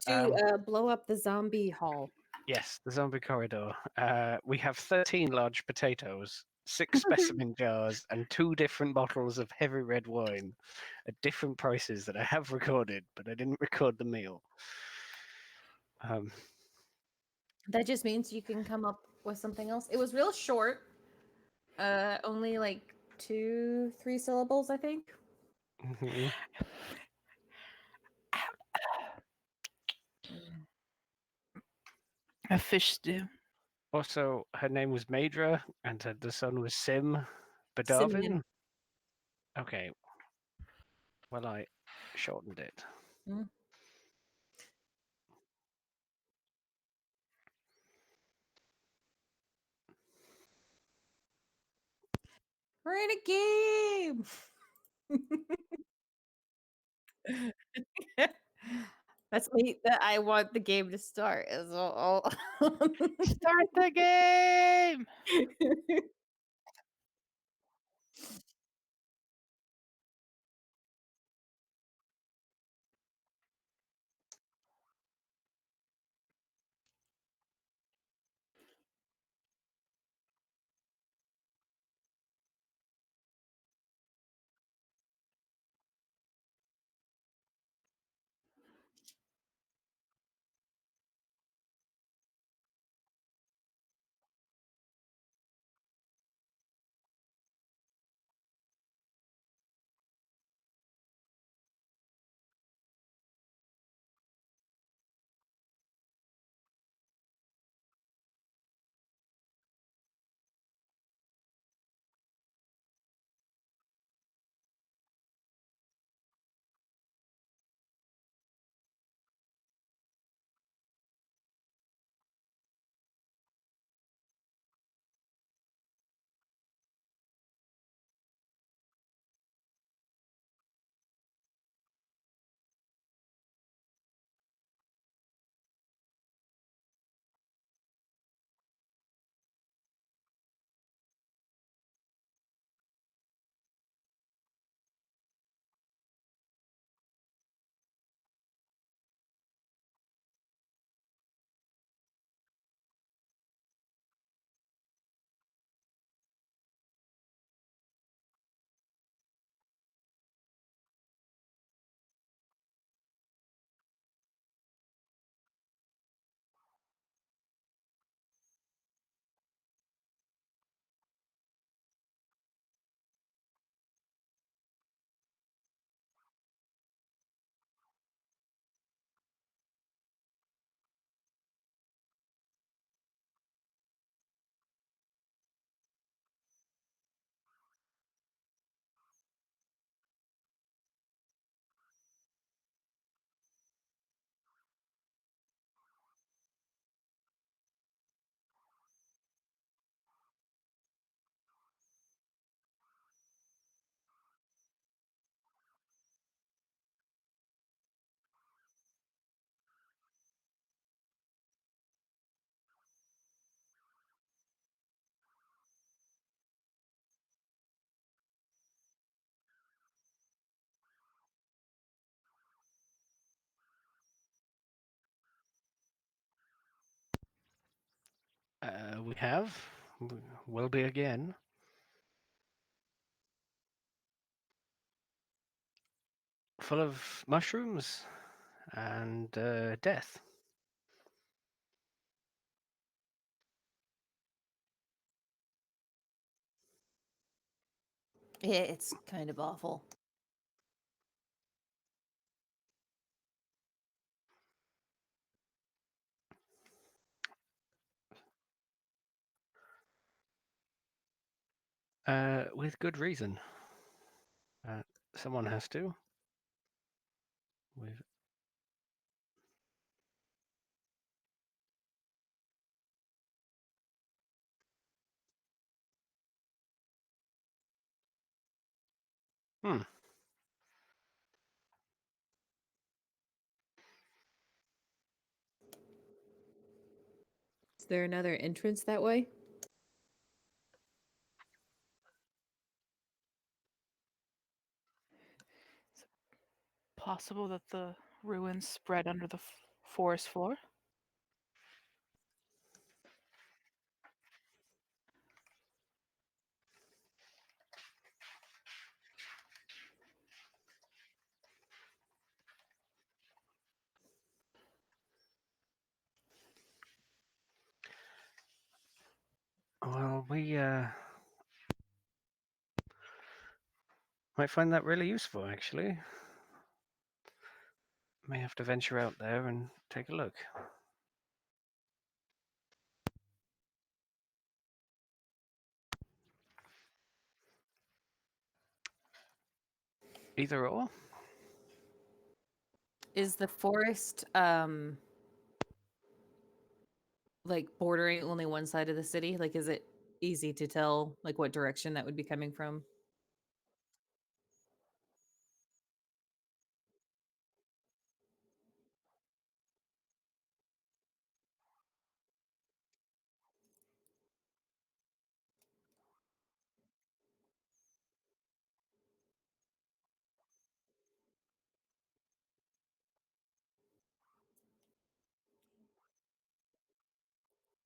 to blow up the zombie hall. Yes, the zombie corridor. We have 13 large potatoes, 6 specimen jars, and 2 different bottles of heavy red wine at different prices that I have recorded, but I didn't record the meal. That just means you can come up with something else. It was real short. Only like 2-3 syllables, I think. Mhm. A fish stew. Also, her name was Maedra, and the son was Sim Badavin. Simeon. Okay. Well, I shortened it. Mm. We're in a game. That's me. That I want the game to start as well. Start the game! We have. Will be again. Full of mushrooms and death. Yeah, it's kind of awful. With good reason. Someone has to. We've... Hmm. Is there another entrance that way? Possible that the ruins spread under the Forest floor. Well, we might find that really useful, actually. May have to venture out there and take a look. Either or. Is the forest like bordering only one side of the city? Like, is it easy to tell like what direction that would be coming from?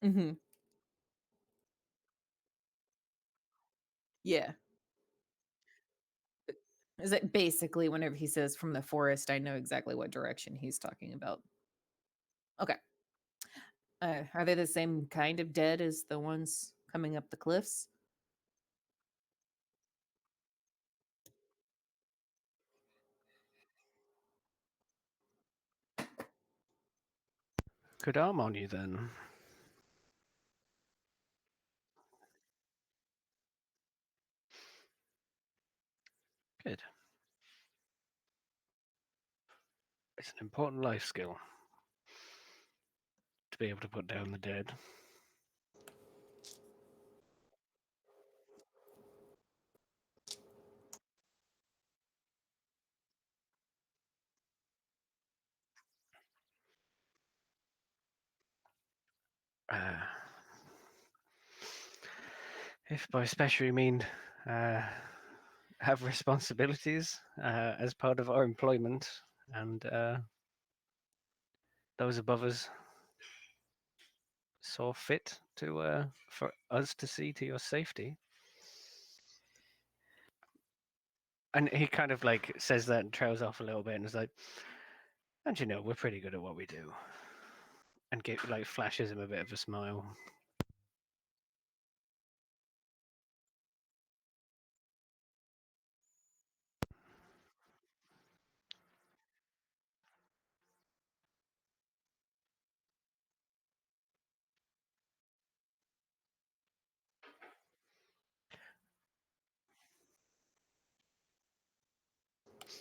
Mm-hmm. Yeah. Is it basically whenever he says from the forest, I know exactly what direction he's talking about? Okay. Are they the same kind of dead as the ones coming up the cliffs? Good arm on you then. Good. It's an important life skill to be able to put down the dead. Uh, if by special you mean have responsibilities as part of our employment, and those above us saw fit to for us to see to your safety. And he kind of like says that and trails off a little bit and is like, and you know, we're pretty good at what we do. And like flashes him a bit of a smile.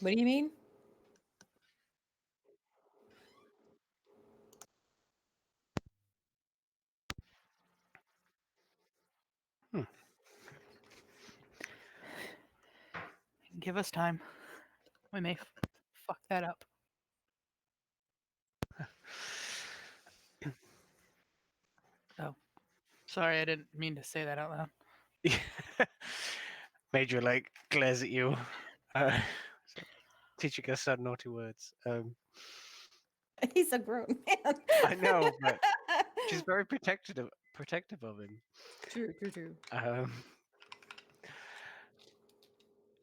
What do you mean? Hmm. Give us time. We may fuck that up. Oh, sorry, I didn't mean to say that out loud. Major like glares at you, uh, teaching us some naughty words. He's a grown man. I know, but she's very protective of him. True, true, true.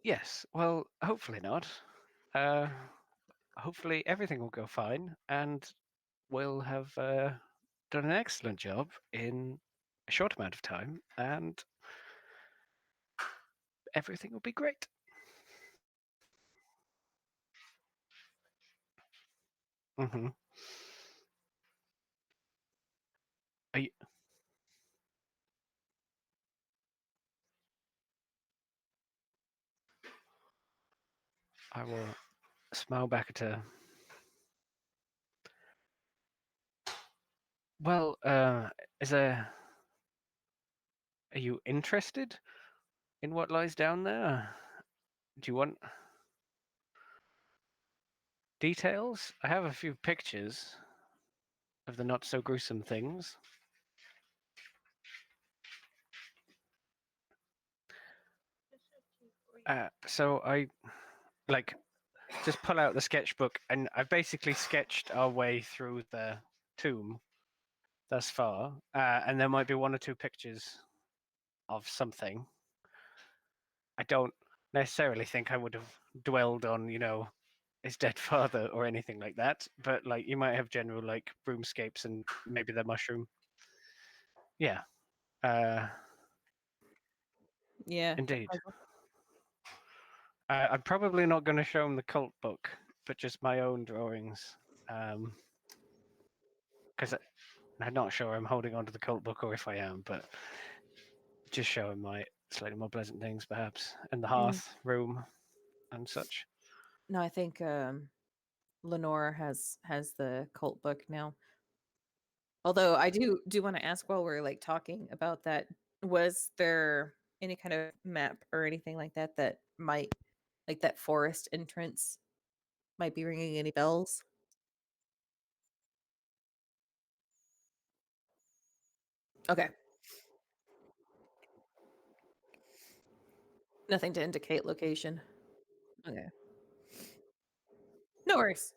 Yes, well, hopefully not. Uh, hopefully everything will go fine, and we'll have done an excellent job in a short amount of time, and everything will be great. Mm-hmm. I will smile back at her. Well, is there? Are you interested in what lies down there? Do you want details? I have a few pictures of the not so gruesome things. So I like just pull out the sketchbook, and I've basically sketched our way through the tomb thus far, and there might be one or two pictures of something. I don't necessarily think I would have dwelled on, his dead father or anything like that, but like you might have general like roomscapes and maybe the mushroom. Yeah, Yeah. indeed. puzzle. I'm probably not going to show him the cult book, but just my own drawings, because I'm not sure I'm holding on to the cult book or if I am, but just show him my slightly more pleasant things, perhaps, in the Mm. hearth room and such. No, I think Lenore has the cult book now. Although I do want to ask while we're like talking about that, was there any kind of map or anything like that that might like that forest entrance might be ringing any bells? Okay. Nothing to indicate location. Okay. No worries.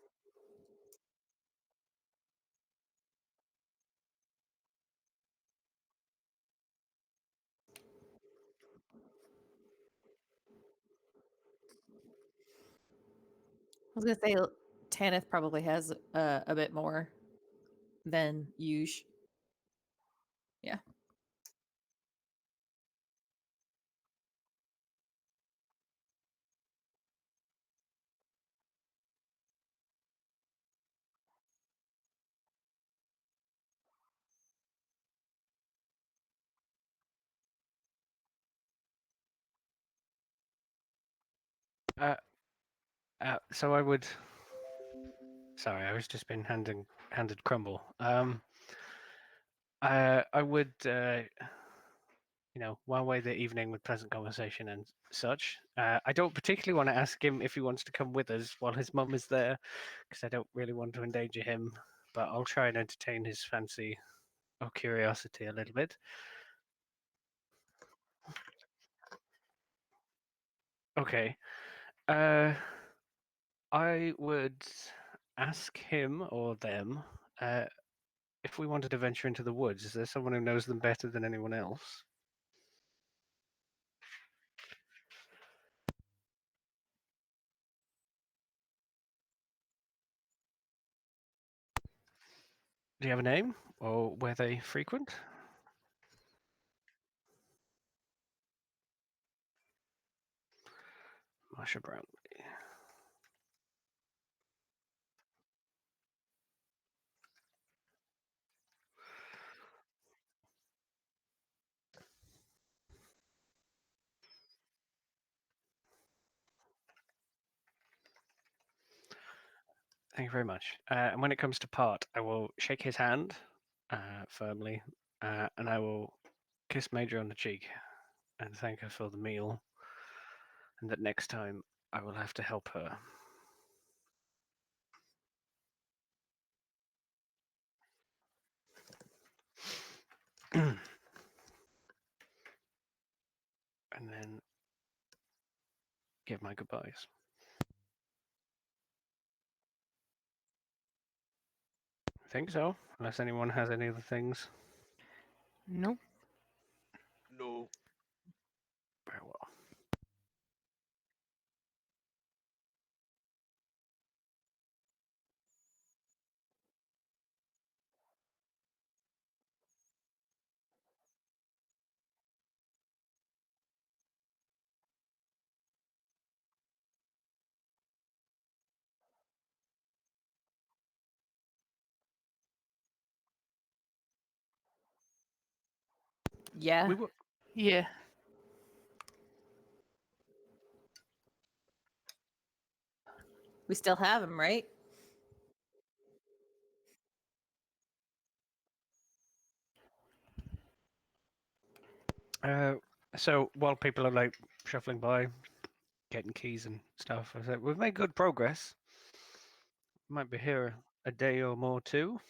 I was gonna say Tanith probably has a bit more than usual. Yeah. Uh, so I would. Sorry, I was just been handed crumble. I would, while away the evening with pleasant conversation and such. I don't particularly want to ask him if he wants to come with us while his mum is there, because I don't really want to endanger him. But I'll try and entertain his fancy or curiosity a little bit. Okay. Uh, I would ask him or them if we wanted to venture into the woods. Is there someone who knows them better than anyone else? Do you have a name or where they frequent? Marsha Brown. Thank you very much. And when it comes to part, I will shake his hand firmly, and I will kiss Major on the cheek and thank her for the meal, and that next time I will have to help her. And then give my goodbyes. I think so, unless anyone has any other things. Nope. No. Very well. Yeah. We will. Yeah. We still have him, right? So while people are like shuffling by, getting keys and stuff, I said we've made good progress. Might be here a day or more too.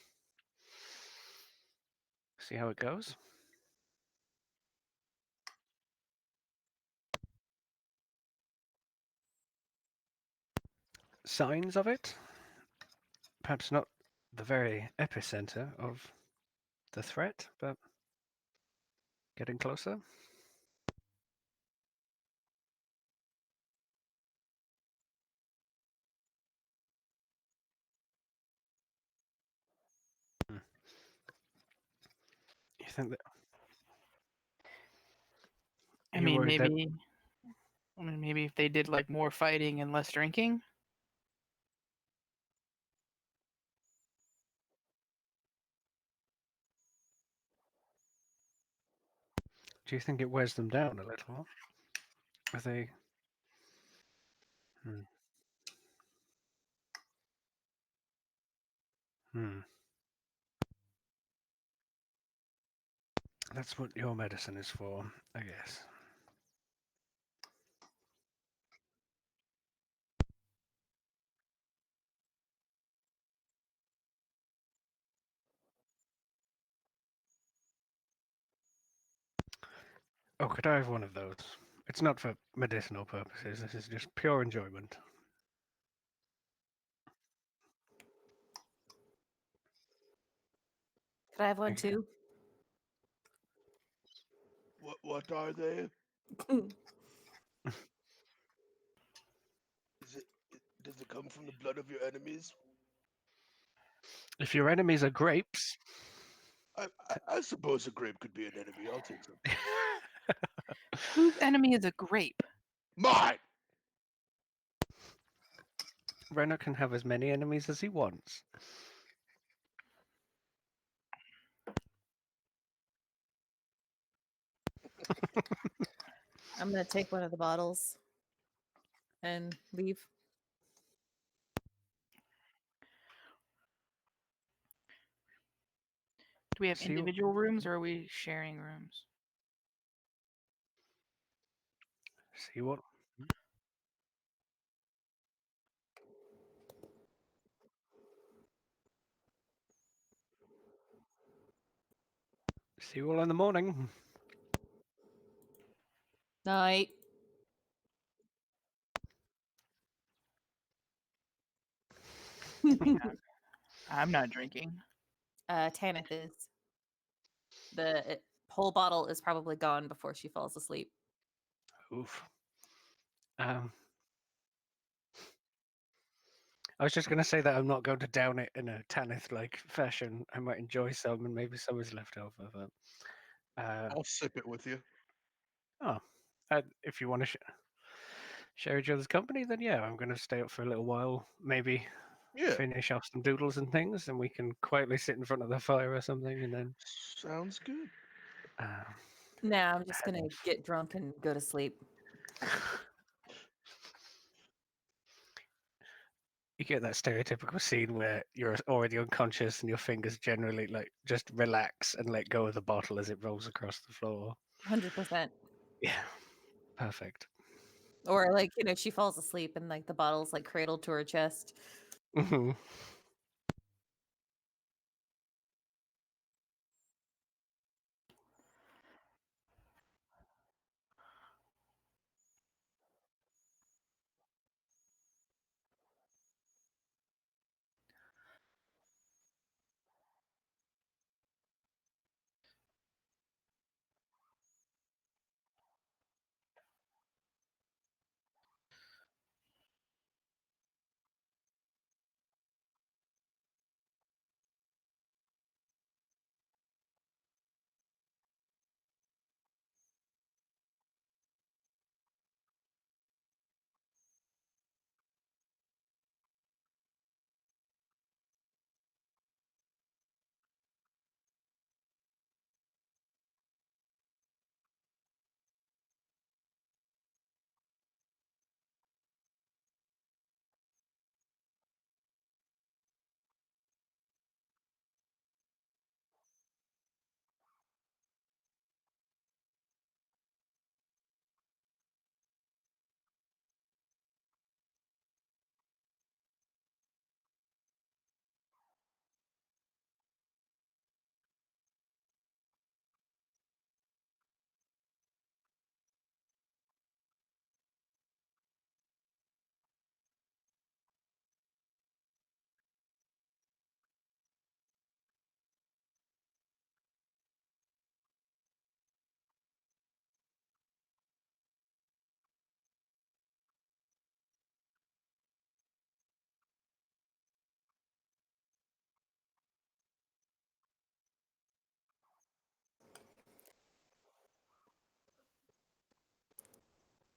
See how it goes. signs of it. Perhaps not the very epicenter of the threat, but getting closer. Hmm. You think that I you're mean, worried that maybe if they did like more fighting and less drinking. do you think it wears them down a little? Are they? Hmm. Hmm. That's what your medicine is for, I guess. Oh, could I have one of those? It's not for medicinal purposes. This is just pure enjoyment. Could I have one Thank you. too? What are they? Is it? Does it come from the blood of your enemies? If your enemies are grapes, I suppose a grape could be an enemy. I'll take some. Whose enemy is a grape? Mine. Renner can have as many enemies as he wants. I'm gonna take one of the bottles and leave. Do we have See, individual rooms or are we sharing rooms? see what? See you all in the morning. Night. I'm not drinking. Tanith is. The whole bottle is probably gone before she falls asleep. Oof. I was just going to say that I'm not going to down it in a Tanith-like fashion. I might enjoy some, and maybe some is left over. But I'll sip it with you. oh, if you want to share each other's company, then yeah, I'm going to stay up for a little while. Maybe Yeah. finish off some doodles and things, and we can quietly sit in front of the fire or something, and then. Sounds good. Uh, Nah, I'm just head gonna off. get drunk and go to sleep. You get that stereotypical scene where you're already unconscious and your fingers generally like just relax and let go of the bottle as it rolls across the floor. 100%. Yeah, perfect. Or like, she falls asleep and like the bottle's like cradled to her chest. Mhm.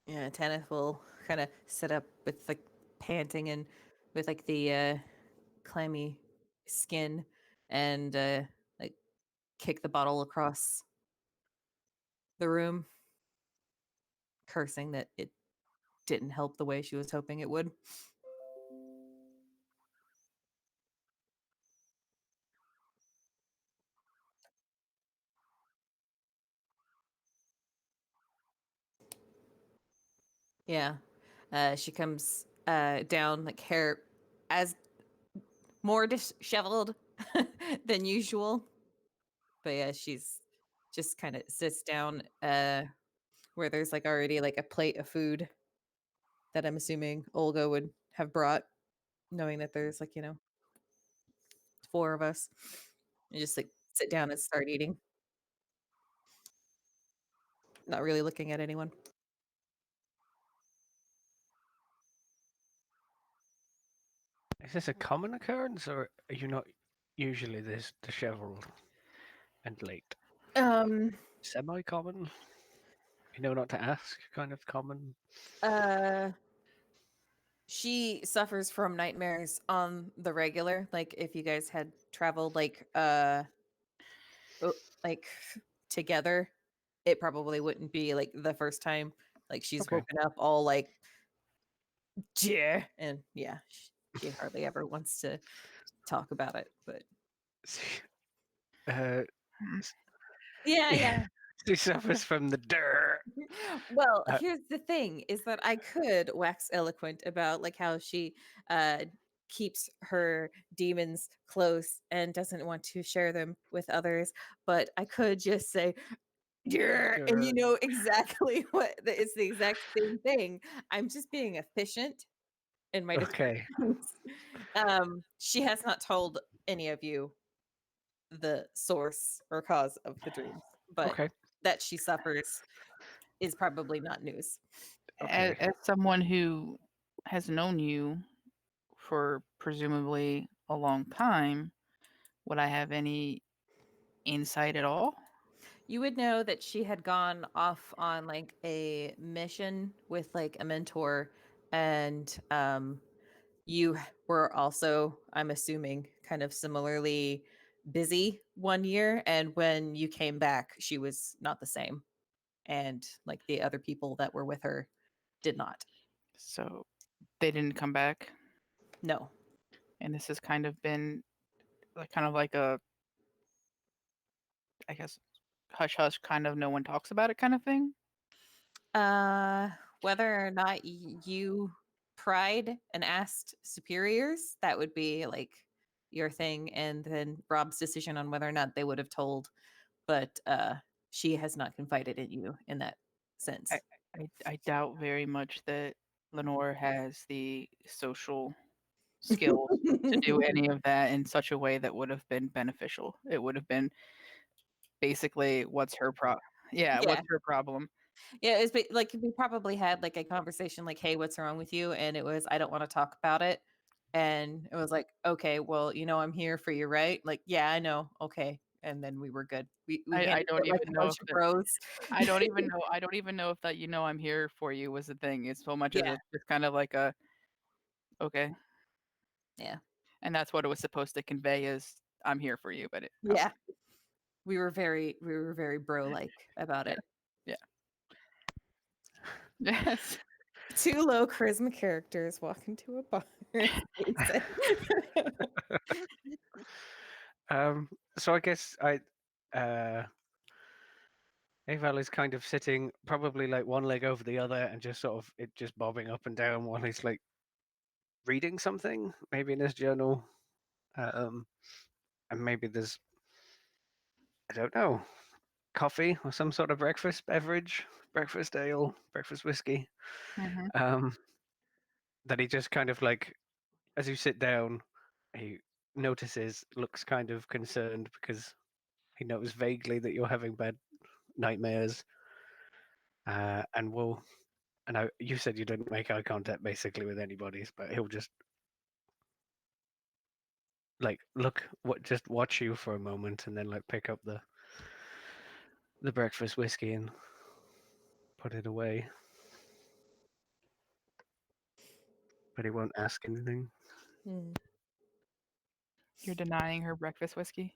Yeah, Tanith will kind of sit up with like panting and with like the clammy skin and like kick the bottle across the room, cursing that it didn't help the way she was hoping it would. Yeah. She comes down, like hair as more disheveled than usual. But yeah, she's just kind of sits down where there's like already like a plate of food that I'm assuming Olga would have brought, knowing that there's like, 4 of us. You just like sit down and start eating, not really looking at anyone. Is this a common occurrence, or are you not usually this disheveled and late? Um, Semi-common? You know not to ask, kind of common. uh, she suffers from nightmares on the regular. Like if you guys had traveled like together, it probably wouldn't be like the first time. Like she's Okay. woken up all like, yeah, and yeah, she hardly ever wants to talk about it. But Uh, Hmm. yeah, yeah. she suffers from the dirt. Well, Uh, here's the thing is that I could wax eloquent about like how she keeps her demons close and doesn't want to share them with others, but I could just say yeah, and you dirt. know exactly it's the exact same thing. I'm just being efficient in my Okay. descriptions. She has not told any of you the source or cause of the dreams, but Okay. that she suffers is probably not news. Okay. As someone who has known you for presumably a long time, would I have any insight at all? You would know that she had gone off on like a mission with like a mentor, and you were also, I'm assuming, kind of similarly busy one year, and when you came back she was not the same, and like the other people that were with her did not. So they didn't come back, No. and this has kind of been kind of like a, I guess, hush hush kind of no one talks about it kind of thing. uh Whether or not you pried and asked superiors, that would be like your thing, and then Rob's decision on whether or not they would have told, but she has not confided in you in that sense. I, I doubt very much that Lenore has the social skills to do any of that in such a way that would have been beneficial. It would have been basically what's her yeah, Yeah. what's her problem? Yeah, it's like we probably had like a conversation like, "Hey, what's wrong with you?" And it was, "I don't want to talk about it." And it was like, "Okay, well, I'm here for you, right?" Like, "Yeah, I know." Okay. And then we were good. We I handled don't it like even a know if bunch of that bros. I don't even know if that I'm here for you was the thing. It's so much as Yeah. it's just kind of like a okay. Yeah. And that's what it was supposed to convey is I'm here for you, but Yeah. We were very bro like about yeah. it. Yeah. Yes. Two low charisma characters walk into a bar. So I guess uh Aval is kind of sitting probably like one leg over the other and just sort of it just bobbing up and down while he's like reading something, maybe in his journal. Um and maybe there's, I don't know, coffee or some sort of breakfast beverage, breakfast ale, breakfast whiskey. Hmm. Um that he just kind of like, as you sit down, he notices, looks kind of concerned because he knows vaguely that you're having bad nightmares. And will, and you said you didn't make eye contact basically with anybody, but he'll just like just watch you for a moment, and then like pick up the breakfast whiskey and put it away. but he won't ask anything. Mm. You're denying her breakfast whiskey?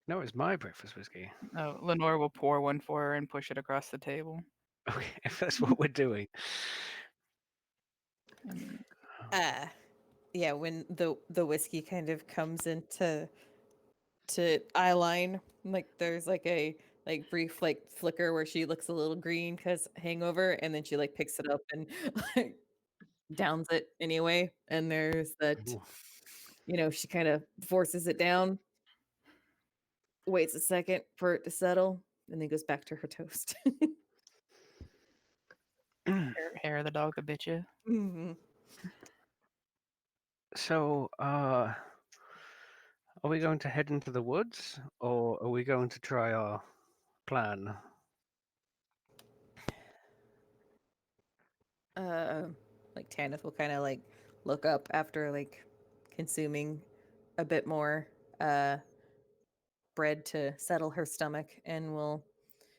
No, it's my breakfast whiskey. Oh, Lenore will pour one for her and push it across the table. Okay, if that's what we're doing. And Yeah, when the whiskey kind of comes into eyeline, like there's like a like brief like flicker where she looks a little green because hangover, and then she like picks it up and like, downs it anyway. And there's that, Ooh. she kind of forces it down, waits a second for it to settle, and then goes back to her toast. hair of the dog that bit you. Mhm. So, are we going to head into the woods, or are we going to try our plan? uh like Tanith will kind of like look up after like consuming a bit more uh bread to settle her stomach, and will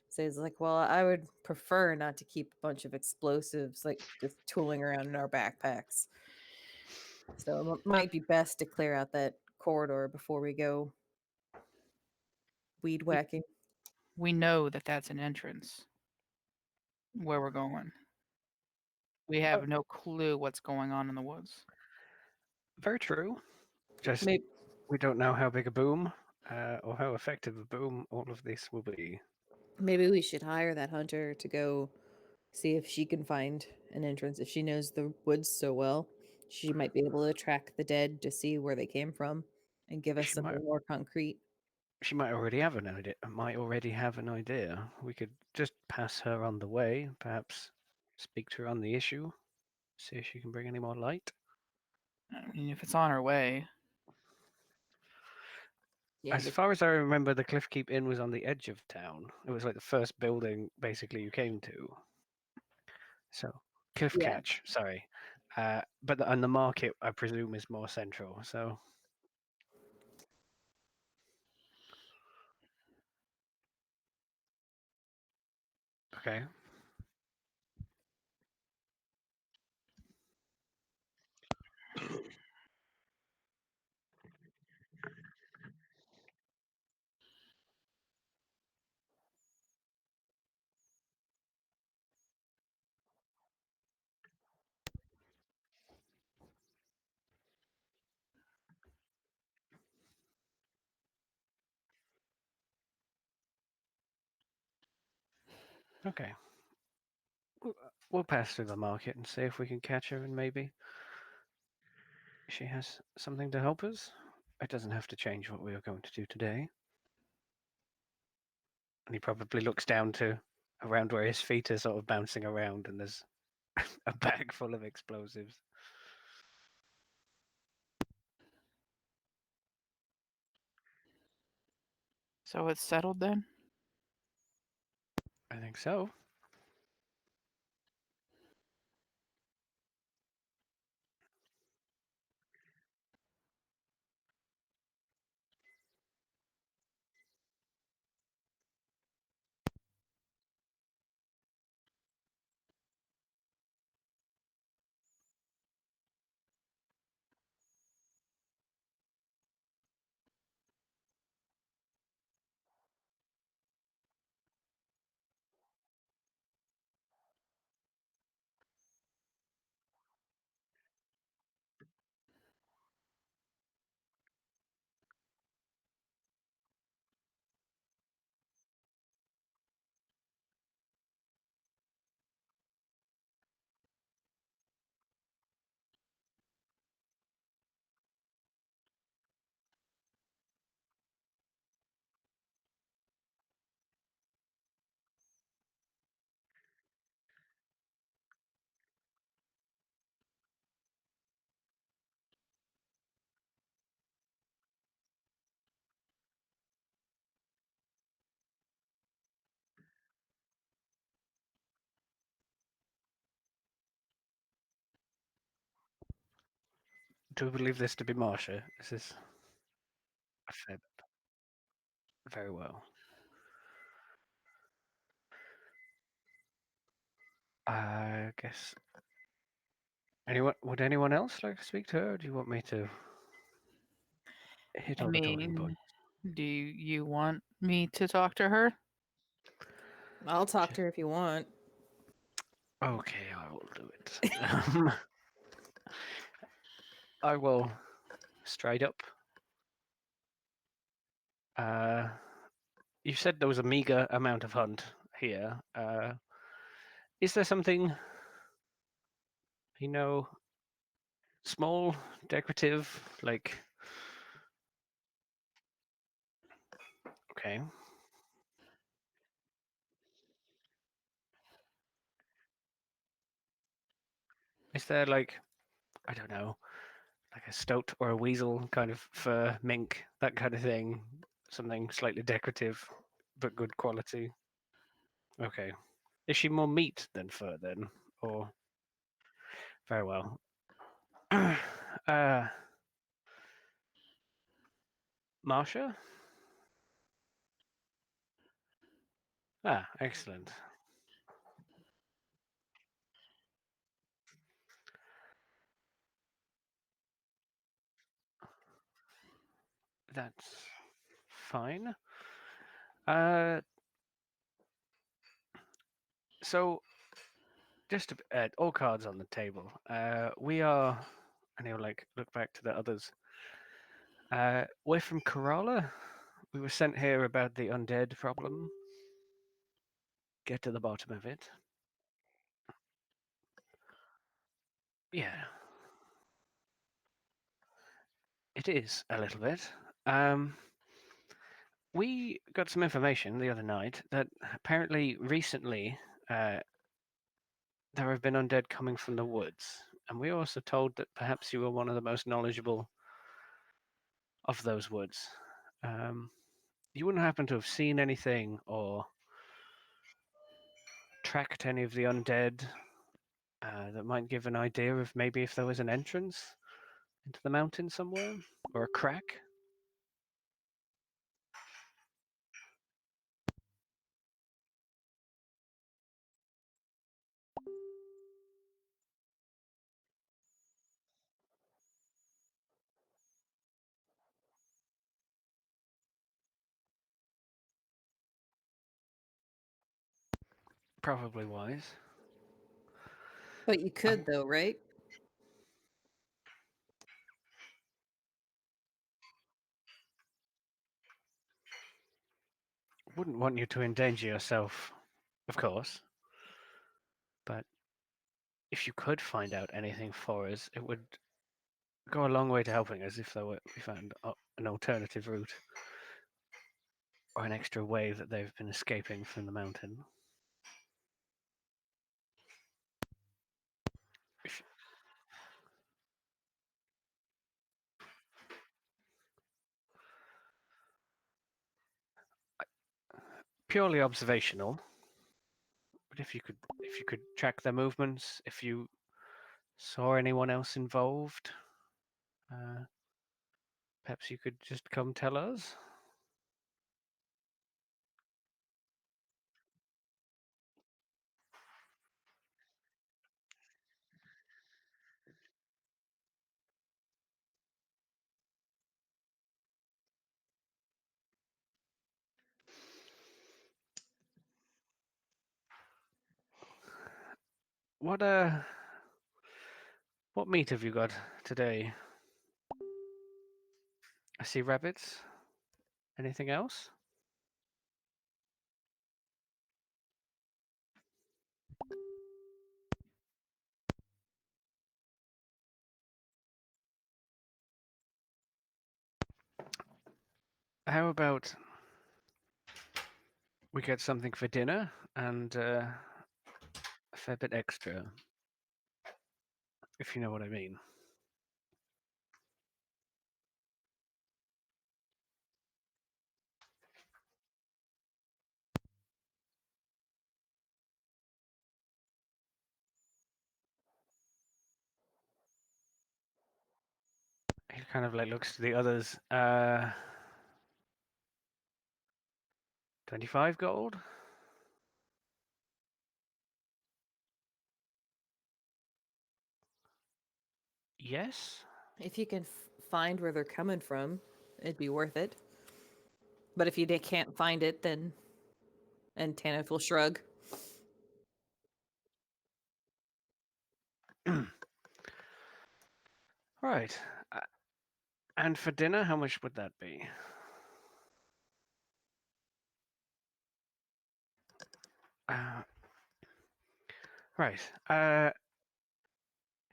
say it's like, well, I would prefer not to keep a bunch of explosives like just tooling around in our backpacks, so it might be best to clear out that corridor before we go weed We, whacking. we know that that's an entrance where we're going. We have no clue what's going on in the woods. Very true. Just Maybe we don't know how big a boom or how effective a boom all of this will be. maybe we should hire that hunter to go see if she can find an entrance. If she knows the woods so well, she might be able to track the dead to see where they came from and give us She might something more concrete. she might already have an idea. Might already have an idea. We could just pass her on the way, perhaps speak to her on the issue, see if she can bring any more light. I mean, if it's on our way, Yeah, As far as I remember, the Cliffkeep Inn was on the edge of town. It was like the first building basically you came to. So Cliff yeah. Catch, sorry. And the market, I presume, is more central. So okay, okay. We'll pass through the market and see if we can catch her, and maybe she has something to help us. It doesn't have to change what we are going to do today. And he probably looks down to around where his feet are sort of bouncing around, and there's a bag full of explosives. so it's settled then? I think so. Do we believe this to be Marsha? This is a fib. Very well. I guess Anyone? Would anyone else like to speak to her? Or do you want me to hit I all the talking mean, points? do you want me to talk to her? I'll talk Just- to her if you want. Okay, I will do it. I will straight up. You said there was a meager amount of hunt here. Is there something, you know, small, decorative, like? Okay. Is there like, I don't know, like a stoat or a weasel kind of fur, mink, that kind of thing? Something slightly decorative, but good quality. Okay. Is she more meat than fur then? Or very well. uh Marsha? Ah, excellent. That's fine. Uh so just all cards on the table. We are, and he'll like look back to the others. We're from Kerala. We were sent here about the undead problem. Get to the bottom of it. Yeah, it is a little bit. Um, we got some information the other night that apparently recently there have been undead coming from the woods, and we were also told that perhaps you were one of the most knowledgeable of those woods. Um, you wouldn't happen to have seen anything or tracked any of the undead that might give an idea of maybe if there was an entrance into the mountain somewhere or a crack? Probably wise. But you could, though, right? Wouldn't want you to endanger yourself, of course, but if you could find out anything for us, it would go a long way to helping us if we found an alternative route or an extra way that they've been escaping from the mountain. If, purely observational, but if you could track their movements, if you saw anyone else involved, uh, perhaps you could just come tell us. What what meat have you got today? I see rabbits. Anything else? How about we get something for dinner and a fair bit extra, if you know what I mean. He kind of like looks to the others. 25 gold? Yes. If you can find where they're coming from, it'd be worth it. But if you can't find it, then and Tanith will shrug. Right. And for dinner, how much would that be? Uh, right.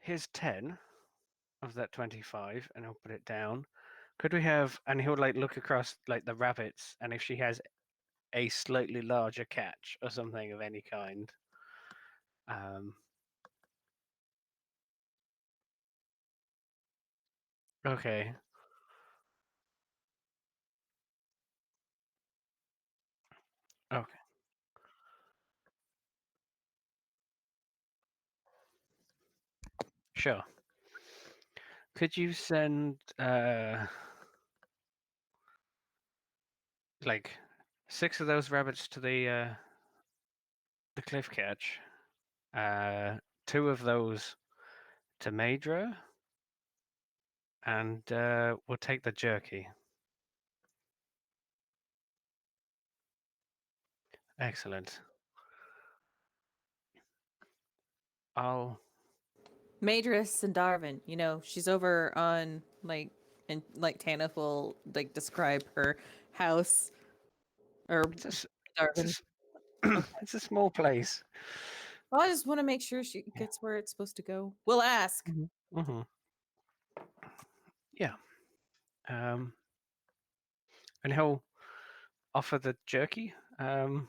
Here's 10 of that 25, and I'll put it down. Could we have? And he'll like look across like the rabbits, and if she has a slightly larger catch or something of any kind. Okay. Okay. Sure. Could you send like 6 of those rabbits to the cliff catch? 2 of those to Madra, and we'll take the jerky. Excellent. I'll. Madris and Darvin, she's over on and Tanith will describe her house or It's a, s- it's a, Darvin. s- Okay. it's a small place. Well, I just want to make sure she Yeah. gets where it's supposed to go. We'll ask. Mm-hmm. Yeah. And he'll offer the jerky to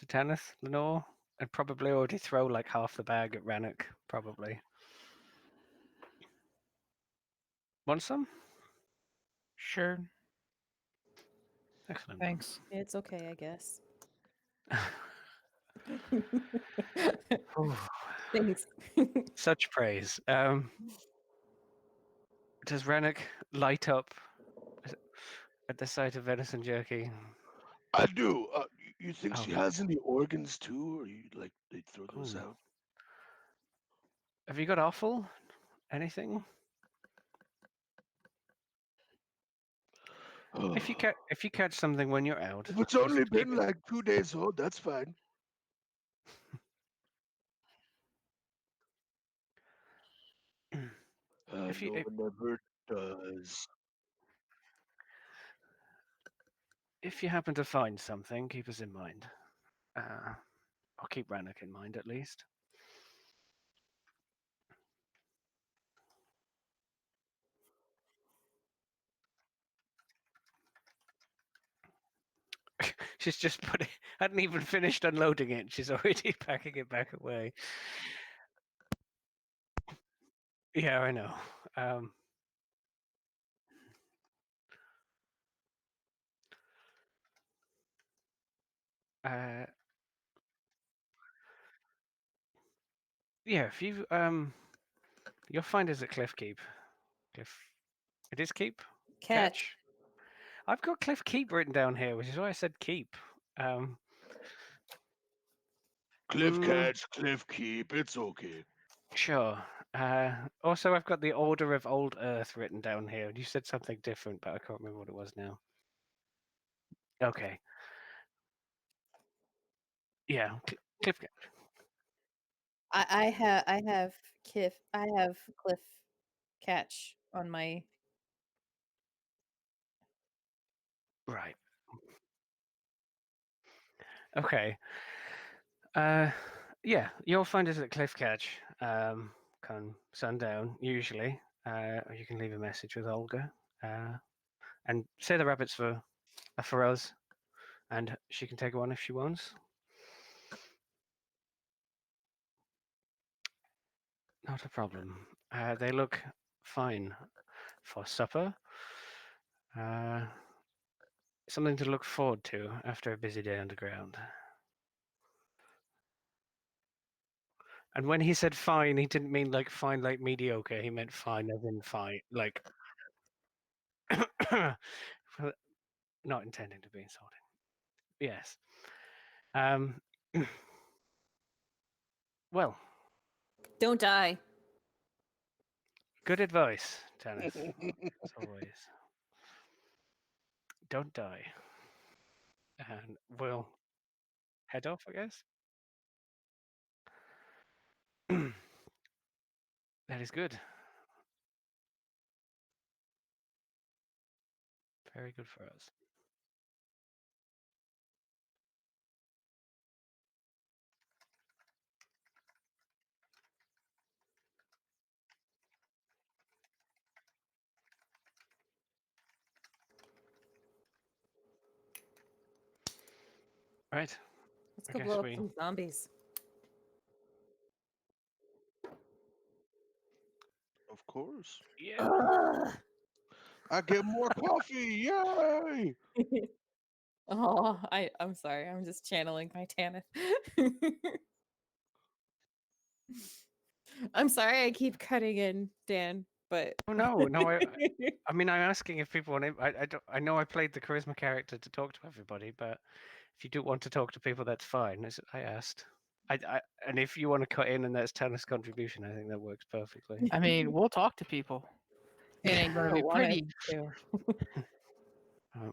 Tanith, Lenore, and probably already throw like half the bag at Rannoch, probably. Want some? Sure. Excellent. Thanks. It's okay, I guess. Whew. Thanks. Such praise. Does Rannoch light up at the sight of venison jerky? I do. You think she Okay. has any organs too, or you like they throw those Ooh. out? Have you got offal? Anything? If you catch something when you're out, If it's just only keep been it. like 2 days old, that's fine. If you No one ever does. if you happen to find something, keep us in mind. I'll keep Rannoch in mind at least. She's just hadn't even finished unloading it. She's already packing it back away. Yeah, I know. Uh, yeah, if you you'll find us at Cliff Keep. Cliff, it is Keep Catch. I've got Cliff Keep written down here, which is why I said Keep. Cliff catch, cliff keep. It's okay. Sure. Also, I've got the Order of Old Earth written down here. You said something different, but I can't remember what it was now. Okay. Yeah, Cliff. I have Cliff Catch on my. Right. Okay. Yeah, you'll find us at Cliff Catch. Come sundown usually. Or you can leave a message with Olga, and say the rabbits are for us, and she can take one if she wants. Not a problem. They look fine for supper. Something to look forward to after a busy day underground. And when he said fine, he didn't mean like fine like mediocre. He meant fine as in fine, like not intending to be insulting. Yes. Well, Don't die. Good advice, Tanith. As always. Don't die. And we'll head off, I guess. That is good. Very good for us. Right. Let's I go guess blow up we. some zombies. Of course. Yeah. Ugh. I get more coffee. Yay! Oh, I'm sorry. I'm just channeling my Tanith. I'm sorry I keep cutting in, Dan, but Oh no. I mean, I'm asking if people want to. I don't. I know I played the charisma character to talk to everybody, but if you do want to talk to people, that's fine. I asked. And if you want to cut in and that's Tanith's contribution, I think that works perfectly. I mean, we'll talk to people. It ain't gonna I be wanted pretty. to. Um,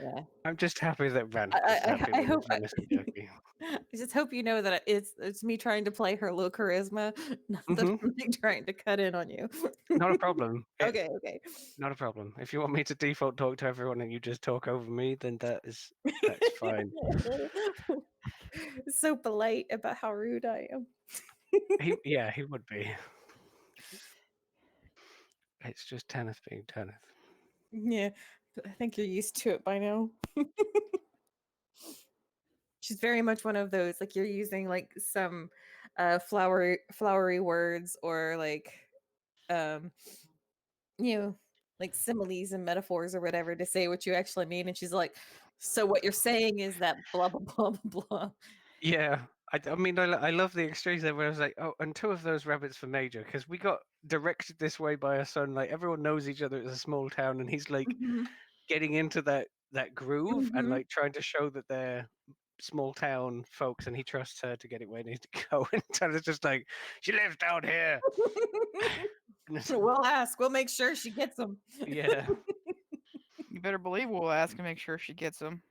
Yeah. I'm just happy that Rand I, is I, happy I with hope. his honesty jerky. I just hope you know that it's me trying to play her low charisma, not that Mhm. I'm like, trying to cut in on you. Not a problem. Okay, okay. Not a problem. If you want me to default talk to everyone and you just talk over me, then that's fine. So polite about how rude I am. He would be. It's just Tanith being Tanith. Yeah, I think you're used to it by now. She's very much one of those, like you're using like some flowery words or like um you know, like similes and metaphors or whatever to say what you actually mean. And she's like, so what you're saying is that blah blah blah blah blah. Yeah, I mean, I love the exchange there where I was like, oh, and two of those rabbits for Major, because we got directed this way by a son. Like everyone knows each other. It's a small town, and he's like Mhm, getting into that groove and mhm. like trying to show that they're small town folks, and he trusts her to get it where it needs to go. And Tanith's just like, she lives down here. And it's- We'll ask. We'll make sure she gets them. yeah. You better believe we'll ask and make sure she gets them.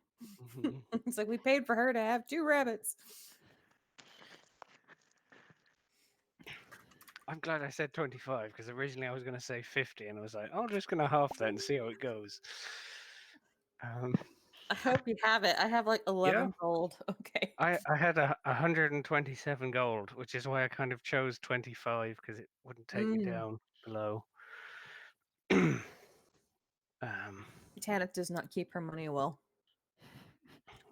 Mhm. It's like we paid for her to have 2 rabbits. I'm glad I said 25 because originally I was going to say 50, and I was like, I'm just going to half that and see how it goes. Um, I hope you have it. I have like yeah, 11 gold. Okay. I had 127 gold, which is why I kind of chose 25 because it wouldn't take me Mm. down below. Tanith does not keep her money well.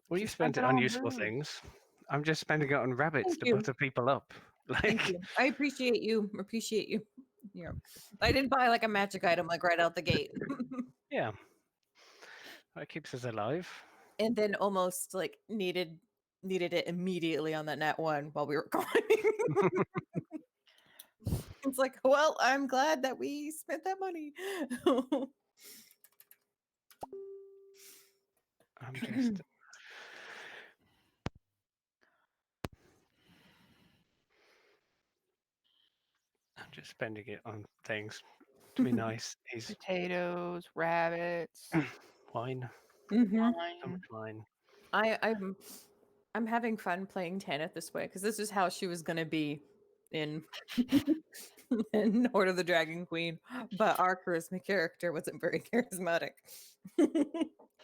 Well, you She spent spent it it on on useful booze. things. I'm just spending it on rabbits Thank to you. butter people up. Thank Like, you. I appreciate you. Appreciate you. Yeah. I didn't buy like a magic item like right out the gate. yeah, that keeps us alive. And then almost like needed it immediately on that nat 1 while we were going. It's like, well, I'm glad that we spent that money. I'm just spending it on things to be nice. He's Potatoes, rabbits, wine, Mhm. so much wine. wine. I'm having fun playing Tanith this way because this is how she was gonna be in in Horde of the Dragon Queen, but our charisma character wasn't very charismatic,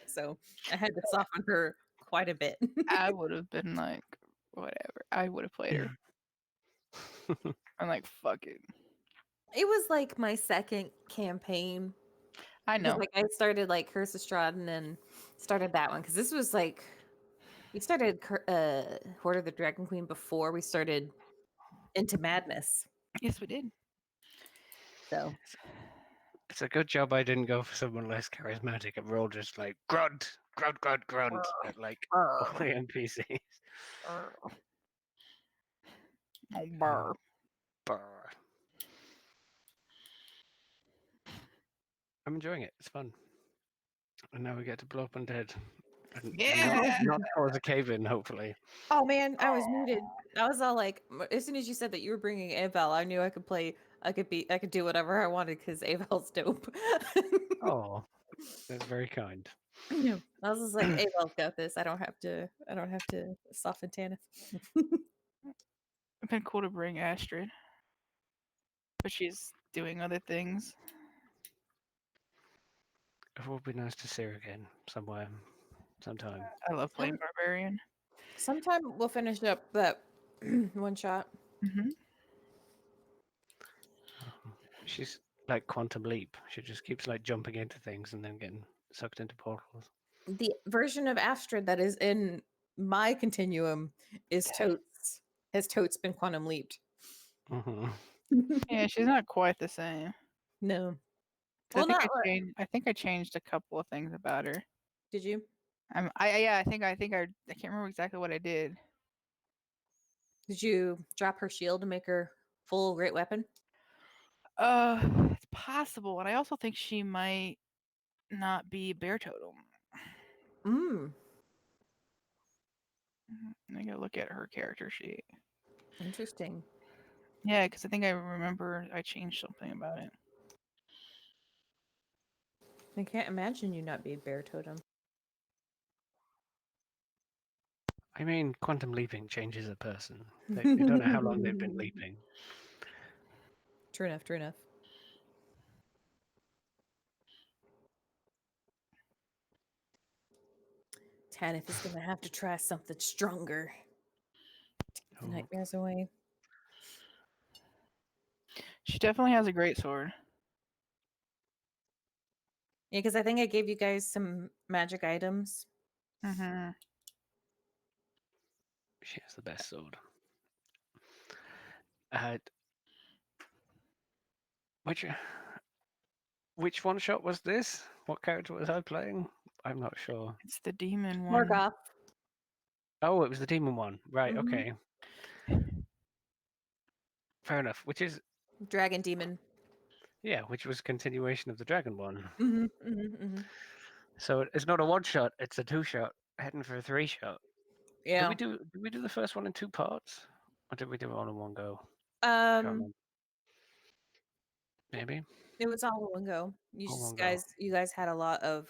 so I had to soften her quite a bit. I would have been like, whatever. I would have played her. I'm like, fuck it. It was like my second campaign I because know. like I started like Curse of Strahd and then started that one because this was like we started Horde of the Dragon Queen before we started Into Madness. Yes, we did. So It's a good job I didn't go for someone less charismatic, and we're all just like grunt, grunt, grunt, grunt at like all the NPCs. Oh, Um, burr. brr. I'm enjoying it. It's fun. And now we get to blow up undead. And Yeah. not cause a cave-in, hopefully. Oh man, I was muted. I was all like, as soon as you said that you were bringing Avel, I knew I could play. I could do whatever I wanted because Avel's dope. Oh, that's very kind. Yeah, I was just like, Avel's got this. I don't have to. I don't have to soften Tanith. It'd been cool to bring Astrid, but she's doing other things. It would be nice to see her again somewhere, sometime. I love playing Barbarian. Sometime we'll finish up that one shot. Hmm. She's like Quantum Leap. She just keeps like jumping into things and then getting sucked into portals. The version of Astrid that is in my continuum is Totes. Has Totes been quantum leaped? Hmm. Yeah, she's not quite the same. No. 'Cause Well, not. I think I changed a couple of things about her. Did you? Yeah, I can't remember exactly what I did. Did you drop her shield to make her full great weapon? It's possible, and I also think she might not be bear totem. Mm. I gotta look at her character sheet. Interesting. Yeah, because I think I remember I changed something about it. I can't imagine you not be bear totem. I mean, quantum leaping changes a person. You don't know how long they've been leaping. True enough. True enough. Tanith is gonna have to try something stronger to get the Oh, nightmares away. She definitely has a great sword. Yeah, because I think I gave you guys some magic items. Mm-hmm. she has the best sword. Uh, which which one shot was this? What character was I playing? I'm not sure. It's the demon one. Morgoth. Oh, it was the demon one. Right, Mhm. okay. Fair enough. Which is, Dragon demon. yeah, which was a continuation of the dragon one. Mm-hmm, mm-hmm, mm-hmm. So it's not a one shot, it's a two shot, heading for a three shot. Yeah. Did we do the first one in two parts? Or did we do it all in one go? Can't remember. Maybe? It was all in one go. All in one go. You guys had a lot of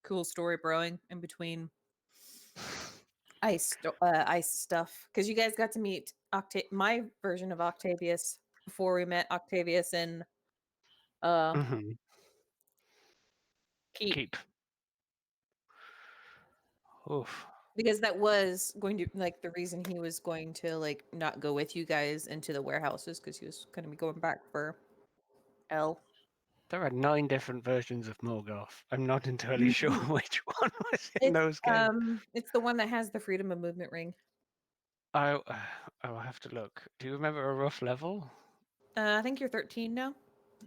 cool story brewing in between ice stuff because you guys got to meet my version of Octavius before we met Octavius in Hmm. Keep, Keep. Oof. because that was going to like the reason he was going to like not go with you guys into the warehouses because he was going to be going back for L. There are 9 different versions of Morgoth. I'm not entirely sure which one was in those games. It's the one that has the freedom of movement ring. I will have to look. Do you remember a rough level? I think you're 13 now.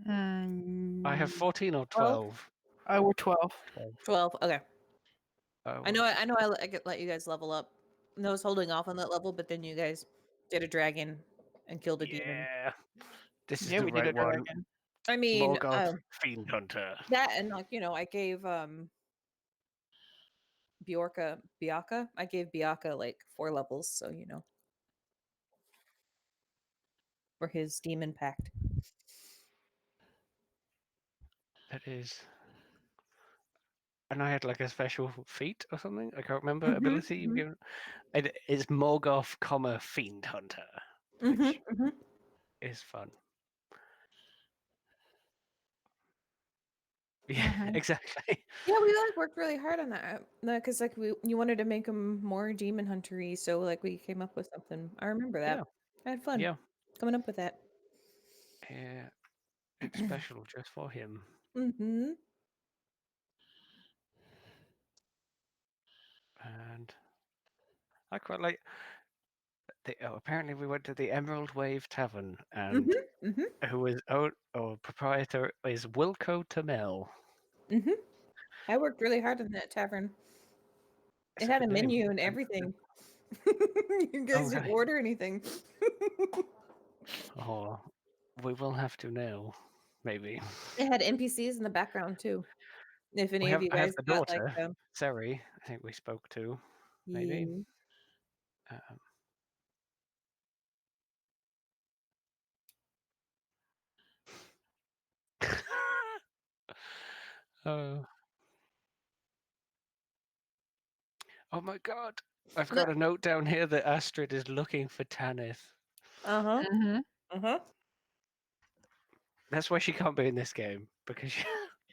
I have 14 or 12. Oh, we're 12. 12. Okay. Oh, I know I let you guys level up. And I was holding off on that level, but then you guys did a dragon and killed a demon. yeah. This is Yeah, the we did right a one. dragon. I mean, Morgoth Fiend Hunter. that and like, I gave Biaka. I gave Biaka like 4 levels, so for his demon pact. That is. And I had like a special feat or something. I can't remember ability you've given. It's Morgoth, Fiend Hunter, which is fun. Yeah, exactly. Yeah, we like worked really hard on that because like you wanted to make him more demon huntery, so like we came up with something. I remember that. Yeah. I had fun Yeah. coming up with that. Yeah. It's special just for him. Mm-hmm. And I quite like. Apparently, we went to the Emerald Wave Tavern, and Mm-hmm. Mm-hmm. who is proprietor is Wilco Tamel. Mm-hmm. I worked really hard on that tavern. It's It a had a good name. menu and everything. You guys didn't really? order anything. Oh, we will have to now, maybe. It had NPCs in the background too. If any We of have you I have guys the got like daughter, Seri. I think we spoke to maybe. yeah. Um, oh, oh my God! I've got a note down here that Astrid is looking for Tanith. Uh-huh. Mm-hmm. Uh-huh. That's why she can't be in this game because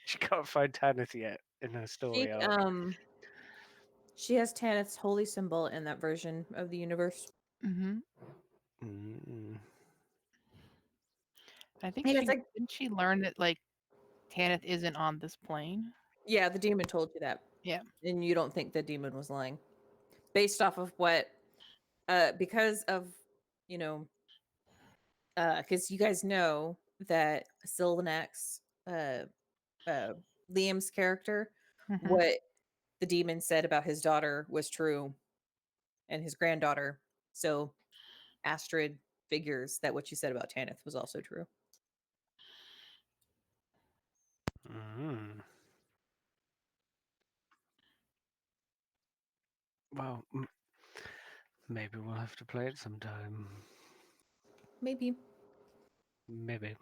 she can't find Tanith yet in her story arc. She has Tanith's holy symbol in that version of the universe. Mm-hmm. Mm. I think Yeah, she it's like didn't she learn that like Tanith isn't on this plane. yeah, the demon told you that. Yeah. And you don't think the demon was lying. Based off of what because of, you know, because you guys know that Sylvanex, uh Liam's character, Mm-hmm. what the demon said about his daughter was true and his granddaughter. So Astrid figures that what you said about Tanith was also true. Mm. Well, maybe we'll have to play it sometime. Maybe. Maybe.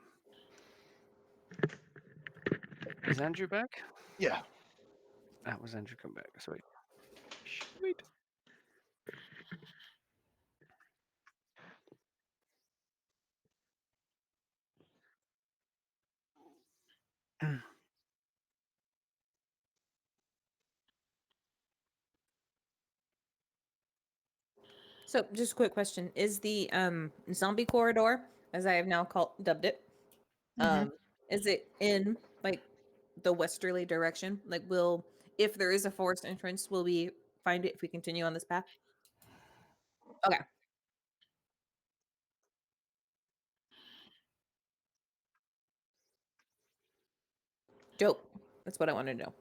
Is Andrew back? Yeah. That was Andrew come back. Sweet. Sweet. So, just a quick question: is the zombie corridor, as I have now dubbed it, Mm-hmm. is it in like the westerly direction? Like, will if there is a forest entrance, will we find it if we continue on this path? Okay, dope. That's what I wanted to know.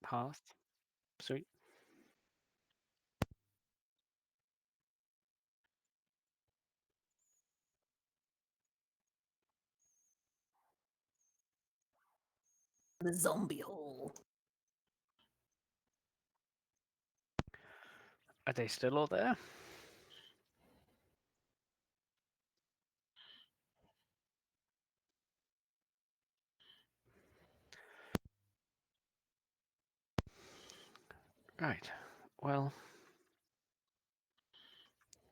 Path. Sweet. The zombie hole. Are they still all there? Right. Well,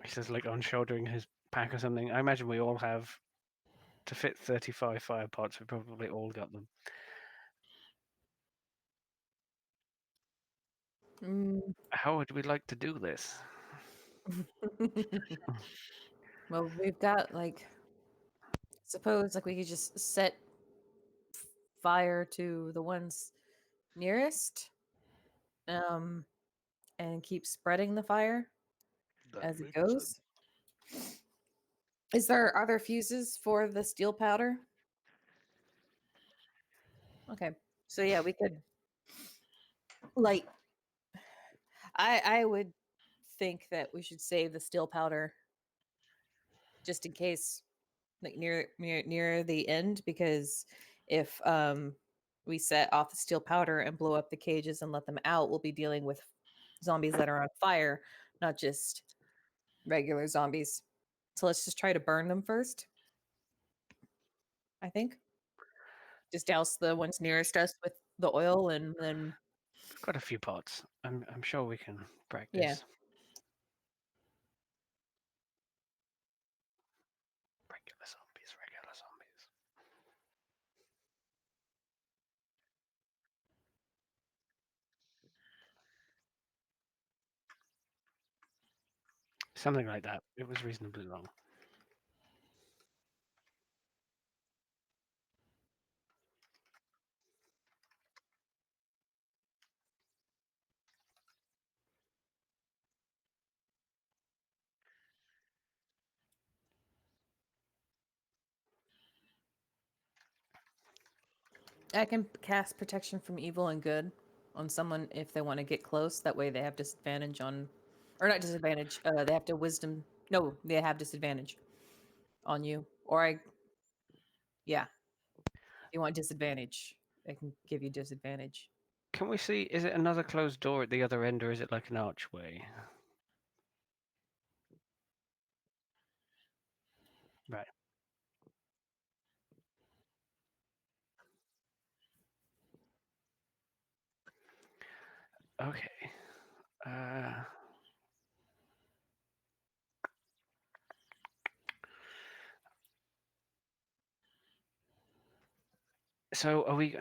he says like on shouldering his pack or something. I imagine we all have to fit 35 fire pots. We probably all got them. Mm. How would we like to do this? Well, we've got like, suppose like we could just set fire to the ones nearest, um, and keep spreading the fire That as it makes sense. goes. Are there fuses for the steel powder? Okay. So yeah, we could like I would think that we should save the steel powder just in case like near the end, because if we set off the steel powder and blow up the cages and let them out, we'll be dealing with zombies that are on fire, not just regular zombies. So let's just try to burn them first, I think. Just douse the ones nearest us with the oil and then We've got a few pots. I'm sure we can yeah. practice. Regular zombies, regular zombies. Something like that. It was reasonably long. I can cast protection from evil and good on someone if they want to get close. That way they have disadvantage on, or not disadvantage. They have to wisdom. No, they have disadvantage on you. Or yeah, if you want disadvantage, I can give you disadvantage. Can we see? Is it another closed door at the other end, or is it like an archway? Right. Okay. So are we?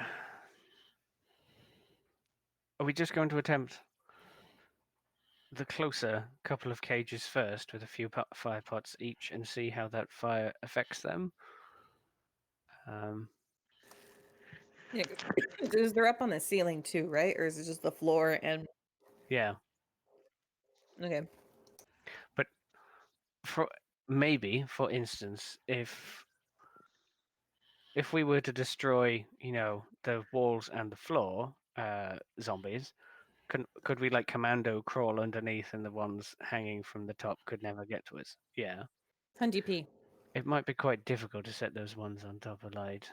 Are we just going to attempt the closer couple of cages first with a few fire pots each and see how that fire affects them? Um, Yeah, because they're up on the ceiling too, right? Or is it just the floor and yeah, okay? but for maybe, for instance, if we were to destroy, the walls and the floor, zombies, could we like commando crawl underneath, and the ones hanging from the top could never get to us? Yeah, 100p. it might be quite difficult to set those ones on top of light.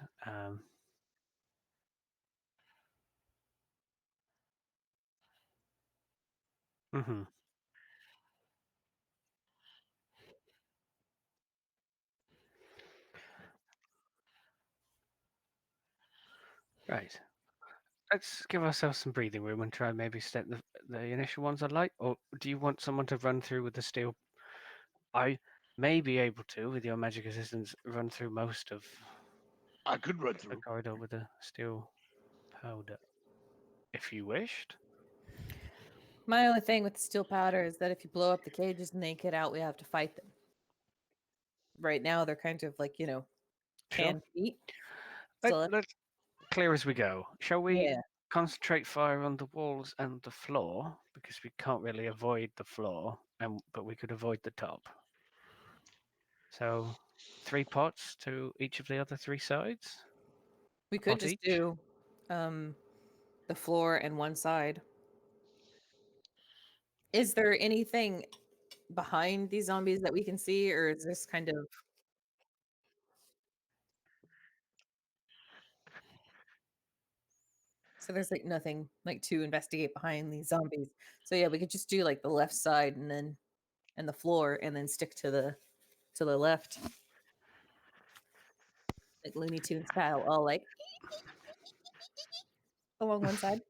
Hmm. Right. Let's give ourselves some breathing room and try and maybe set the initial ones on light. Or do you want someone to run through with the steel? I may be able to, with your magic assistance, run through most of I could run the through. corridor with a steel powder, if you wished. My only thing with the steel powder is that if you blow up the cages and they get out, we have to fight them. Right now, they're kind of like Sure. canned meat. Let, So let's clear as we go. Shall we yeah, concentrate fire on the walls and the floor? Because we can't really avoid the floor, but we could avoid the top. So 3 pots to each of the other 3 sides? we A could pot just each? do um the floor and one side. Is there anything behind these zombies that we can see, or is this kind of so there's like nothing like to investigate behind these zombies? So yeah, we could just do like the left side and the floor, and then stick to the left, like Looney Tunes style, all like along one side.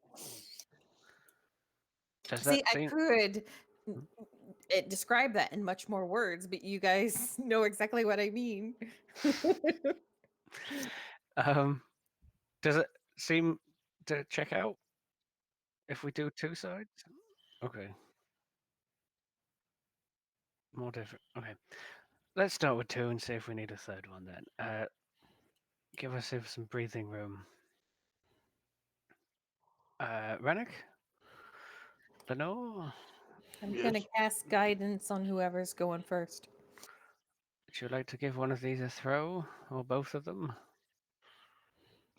Does See, that I seem... could describe that in much more words, but you guys know exactly what I mean. Um, does it seem to check out if we do 2 sides? Okay, more different. Okay, let's start with 2 and see if we need a third one then. Give us some breathing room. Rennick? Lenore? I'm Yes. gonna cast guidance on whoever's going first. Would you like to give one of these a throw, or both of them?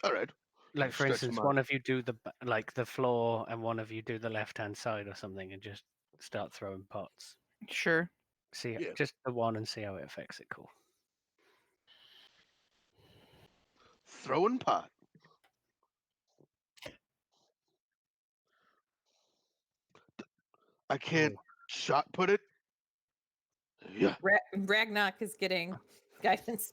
All right. Like, for Stretch instance, my. one of you do the floor, and one of you do the left-hand side or something, and just start throwing pots. Sure. See, Yeah. just the one, and see how it affects it. Cool. Throwing pot. I can't Oh, shot put it. Yeah. Ragnock is getting guidance.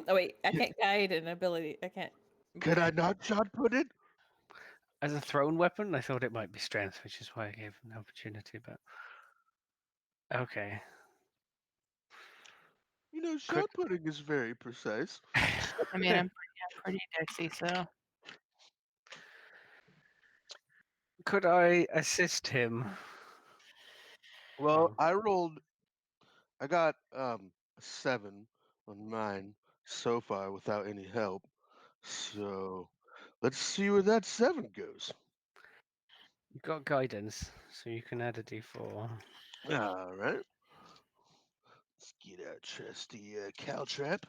Oh wait, I Yeah. can't guide an ability. I can't. Can I not shot put it? as a thrown weapon, I thought it might be strength, which is why I gave him the opportunity. But okay, could Shot putting is very precise. I mean, I'm pretty dexy, so could I assist him? Well, Oh, I got a 7 on mine so far without any help. So let's see where that 7 goes. you've got guidance, so you can add a d4. All right. Let's get our trusty caltrap.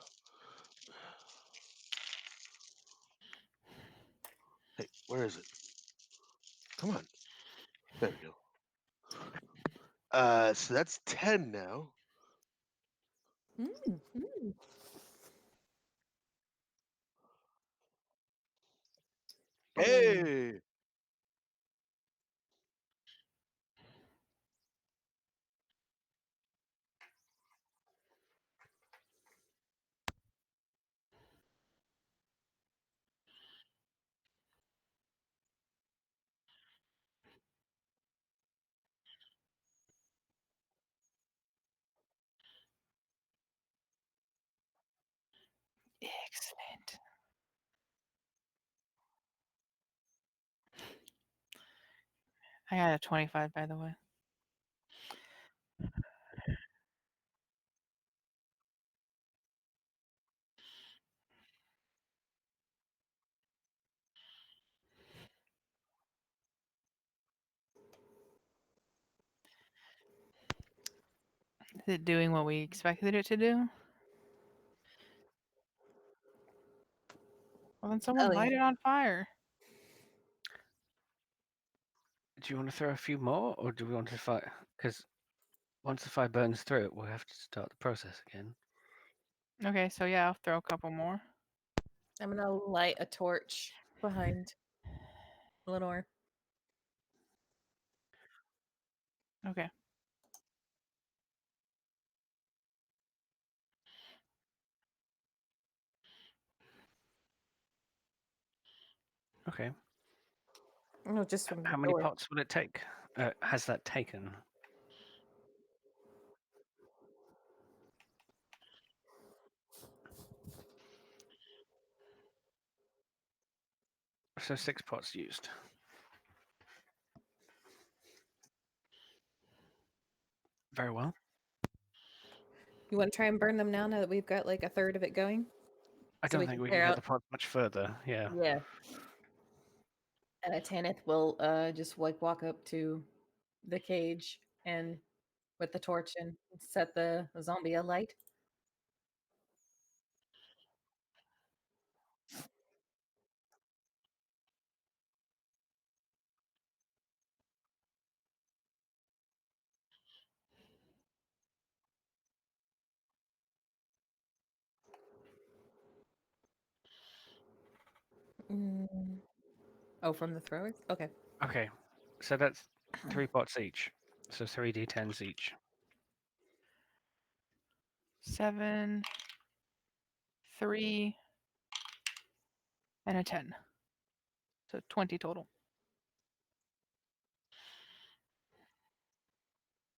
Where is it? Come on. There we go. So that's 10 now. Mm, mm. Hey! Excellent. I got a 25, by the way. Is it doing what we expected it to do? Well, then someone Oh, light yeah. it on fire. Do you want to throw a few more, or do we want to fight? Because once the fire burns through it, we'll have to start the process again. Okay, so yeah, I'll throw a couple more. I'm gonna light a torch behind Lenore. Okay. Okay. No, just from the How many door. pots will it take? Has that taken? So 6 pots used. Very well. You want to try and burn them now that we've got like a third of it going? I So don't we think can we can clear get out. the pot much further. Yeah. Yeah. And a Tanith will just like walk up to the cage and with the torch and set the zombie alight. Mm. Oh, from the throwers? Okay. Okay. So that's 3 pots each. So 3d10s each. 7, 3, and a 10. So 20 total.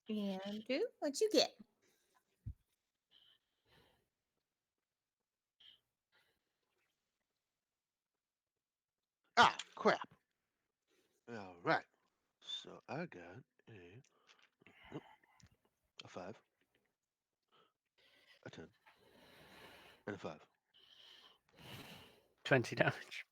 Andrew, what'd you get? Ah, crap. All right. So I got oh, a 5, a 10, and a 5. 20 damage.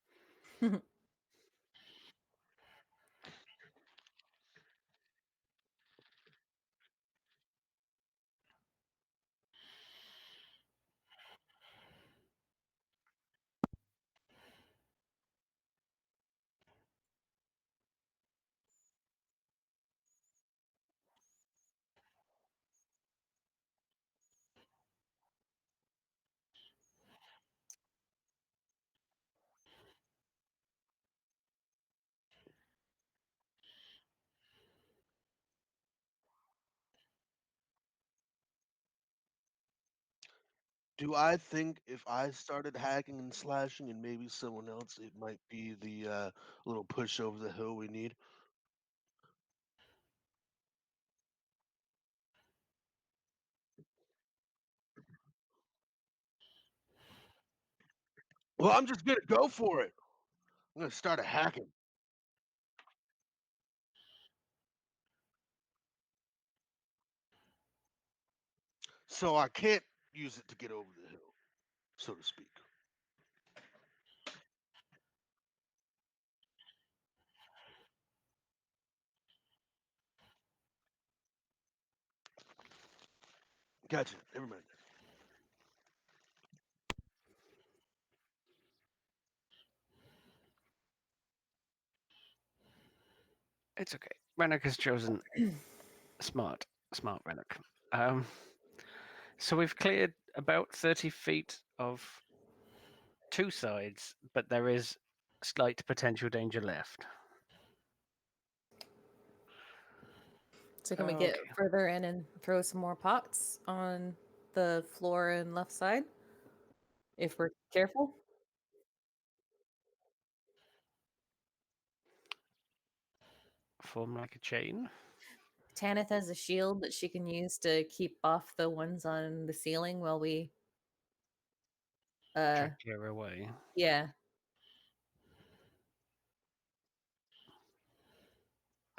Do I think if I started hacking and slashing and maybe someone else, it might be the little push over the hill we need? Well, I'm just gonna go for it. I'm gonna start a hacking. So I can't use it to get over the hill, so to speak. Gotcha. Never mind. It's okay. Renok has chosen smart, smart Renok. So we've cleared about 30 feet of two sides, but there is slight potential danger left. So can we get Okay. further in and throw some more pots on the floor and left side if we're careful? Form like a chain. Tanith has a shield that she can use to keep off the ones on the ceiling while we Try to clear away. yeah.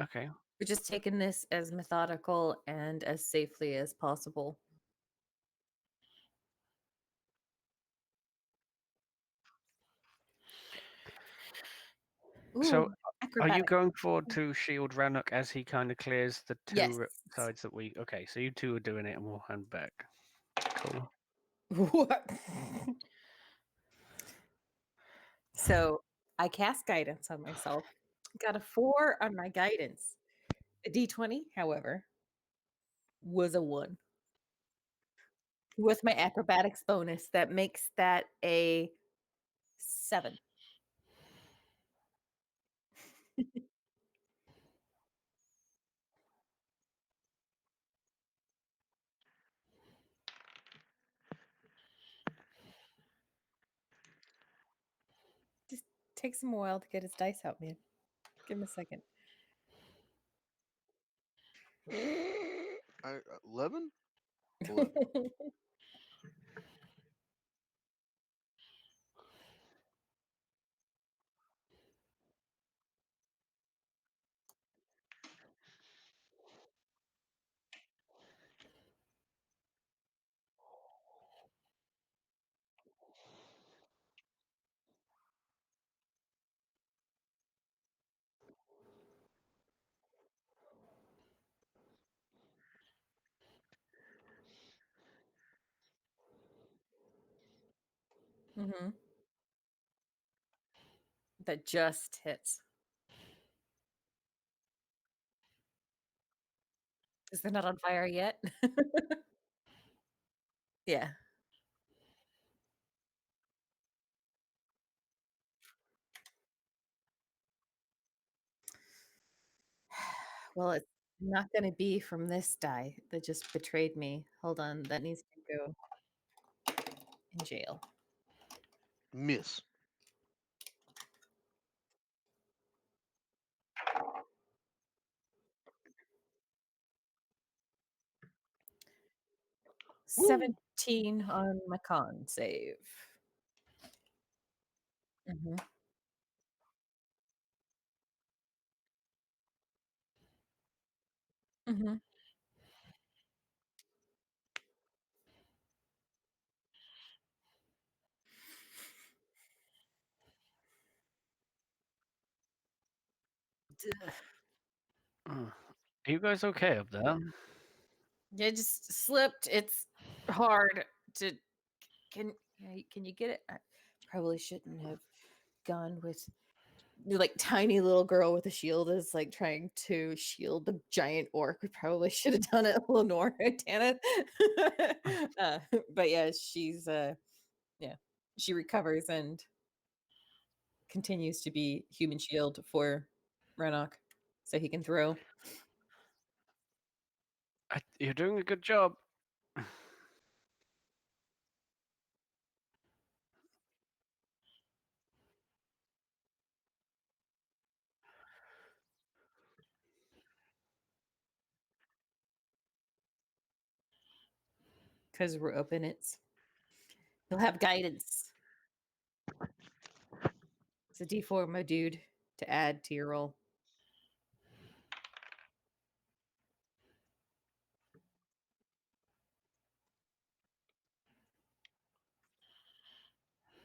Okay. We're just taking this as methodical and as safely as possible. So Ooh, are you acrobatic. going forward to shield Rannoch as he kind of clears the Yes. sides that we... Okay, so you two are doing it and we'll hand back. Cool. What? So I cast guidance on myself. Got a 4 on my guidance. The D20, however, was a 1. With my acrobatics bonus, that makes that a 7. Just takes him a while to get his dice out, man. Give him a second. 11? 11. Mhm. That just hits. Is they're not on fire yet? Yeah. Well, it's not gonna be from this die that just betrayed me. Hold on, that needs to go in jail. Miss. Woo! 17 on my con save. Mhm. Mhm. Duh. Mm. Are you guys okay up there? Yeah, just slipped. It's hard to can you get it? I probably shouldn't have gone with the like tiny little girl with a shield is like trying to shield the giant orc. We probably should have done it, Lenore and Tanith. uh, but yeah, she's yeah, she recovers and continues to be human shield for Renok, so he can throw. You're doing a good job. Because we're open, you'll have guidance. It's a D4, my dude, to add to your roll.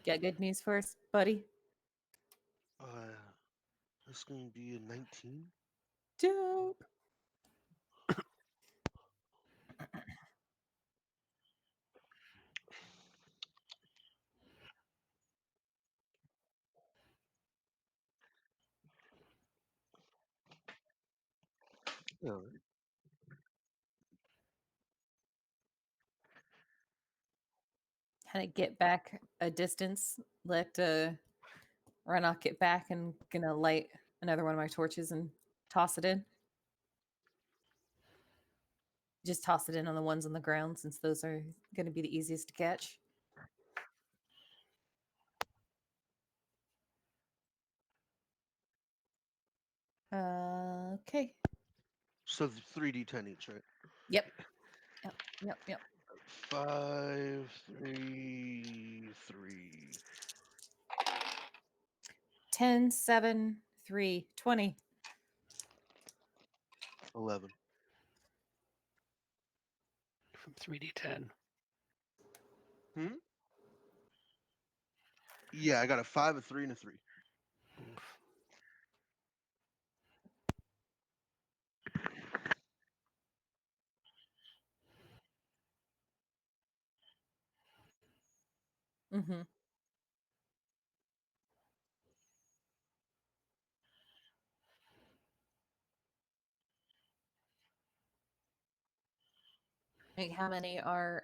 Got good news for us, buddy? Uh, that's going to be a 19. Dope. Yeah. Kind of get back a distance. Let Rannoch get back and gonna light another one of my torches and toss it in. Just toss it in on the ones on the ground since those are going to be the easiest to catch. Okay. So 3d10 each, right? Yep. Yep. 5, 3, 3. 10, 7, 3, 20. 11. From 3d10. Hmm? Yeah, I got a 5, a 3, and a 3. Oof. Mm-hmm. How many are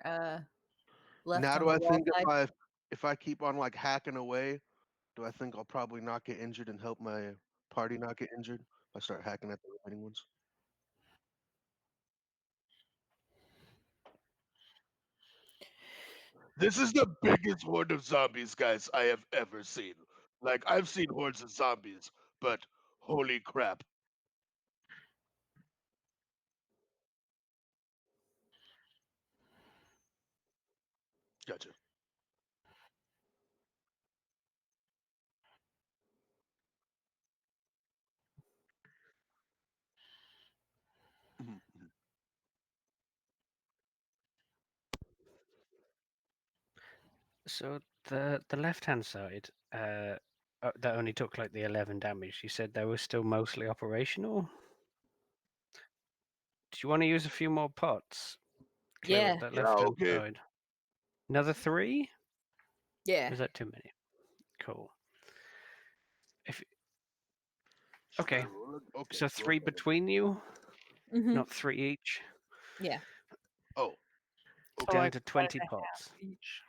left Now on do the I wall think side? if I keep on like hacking away, do I think I'll probably not get injured and help my party not get injured if I start hacking at the remaining ones? This is the biggest horde of zombies, guys, I have ever seen. Like, I've seen hordes of zombies, but holy crap. Gotcha. Mhm, mhm. So the left hand side, that only took like the 11 damage. You said they were still mostly operational. Do you want to use a few more pots? Clear Yeah. up that Yeah, left hand okay. side. Another 3? Yeah. Or is that too many? Cool. If Should I okay, roll it? Okay, so go 3 ahead. between you, Mm-hmm. not 3 each. Yeah. Oh, So okay. Down like to 1 20 and a pots. half each.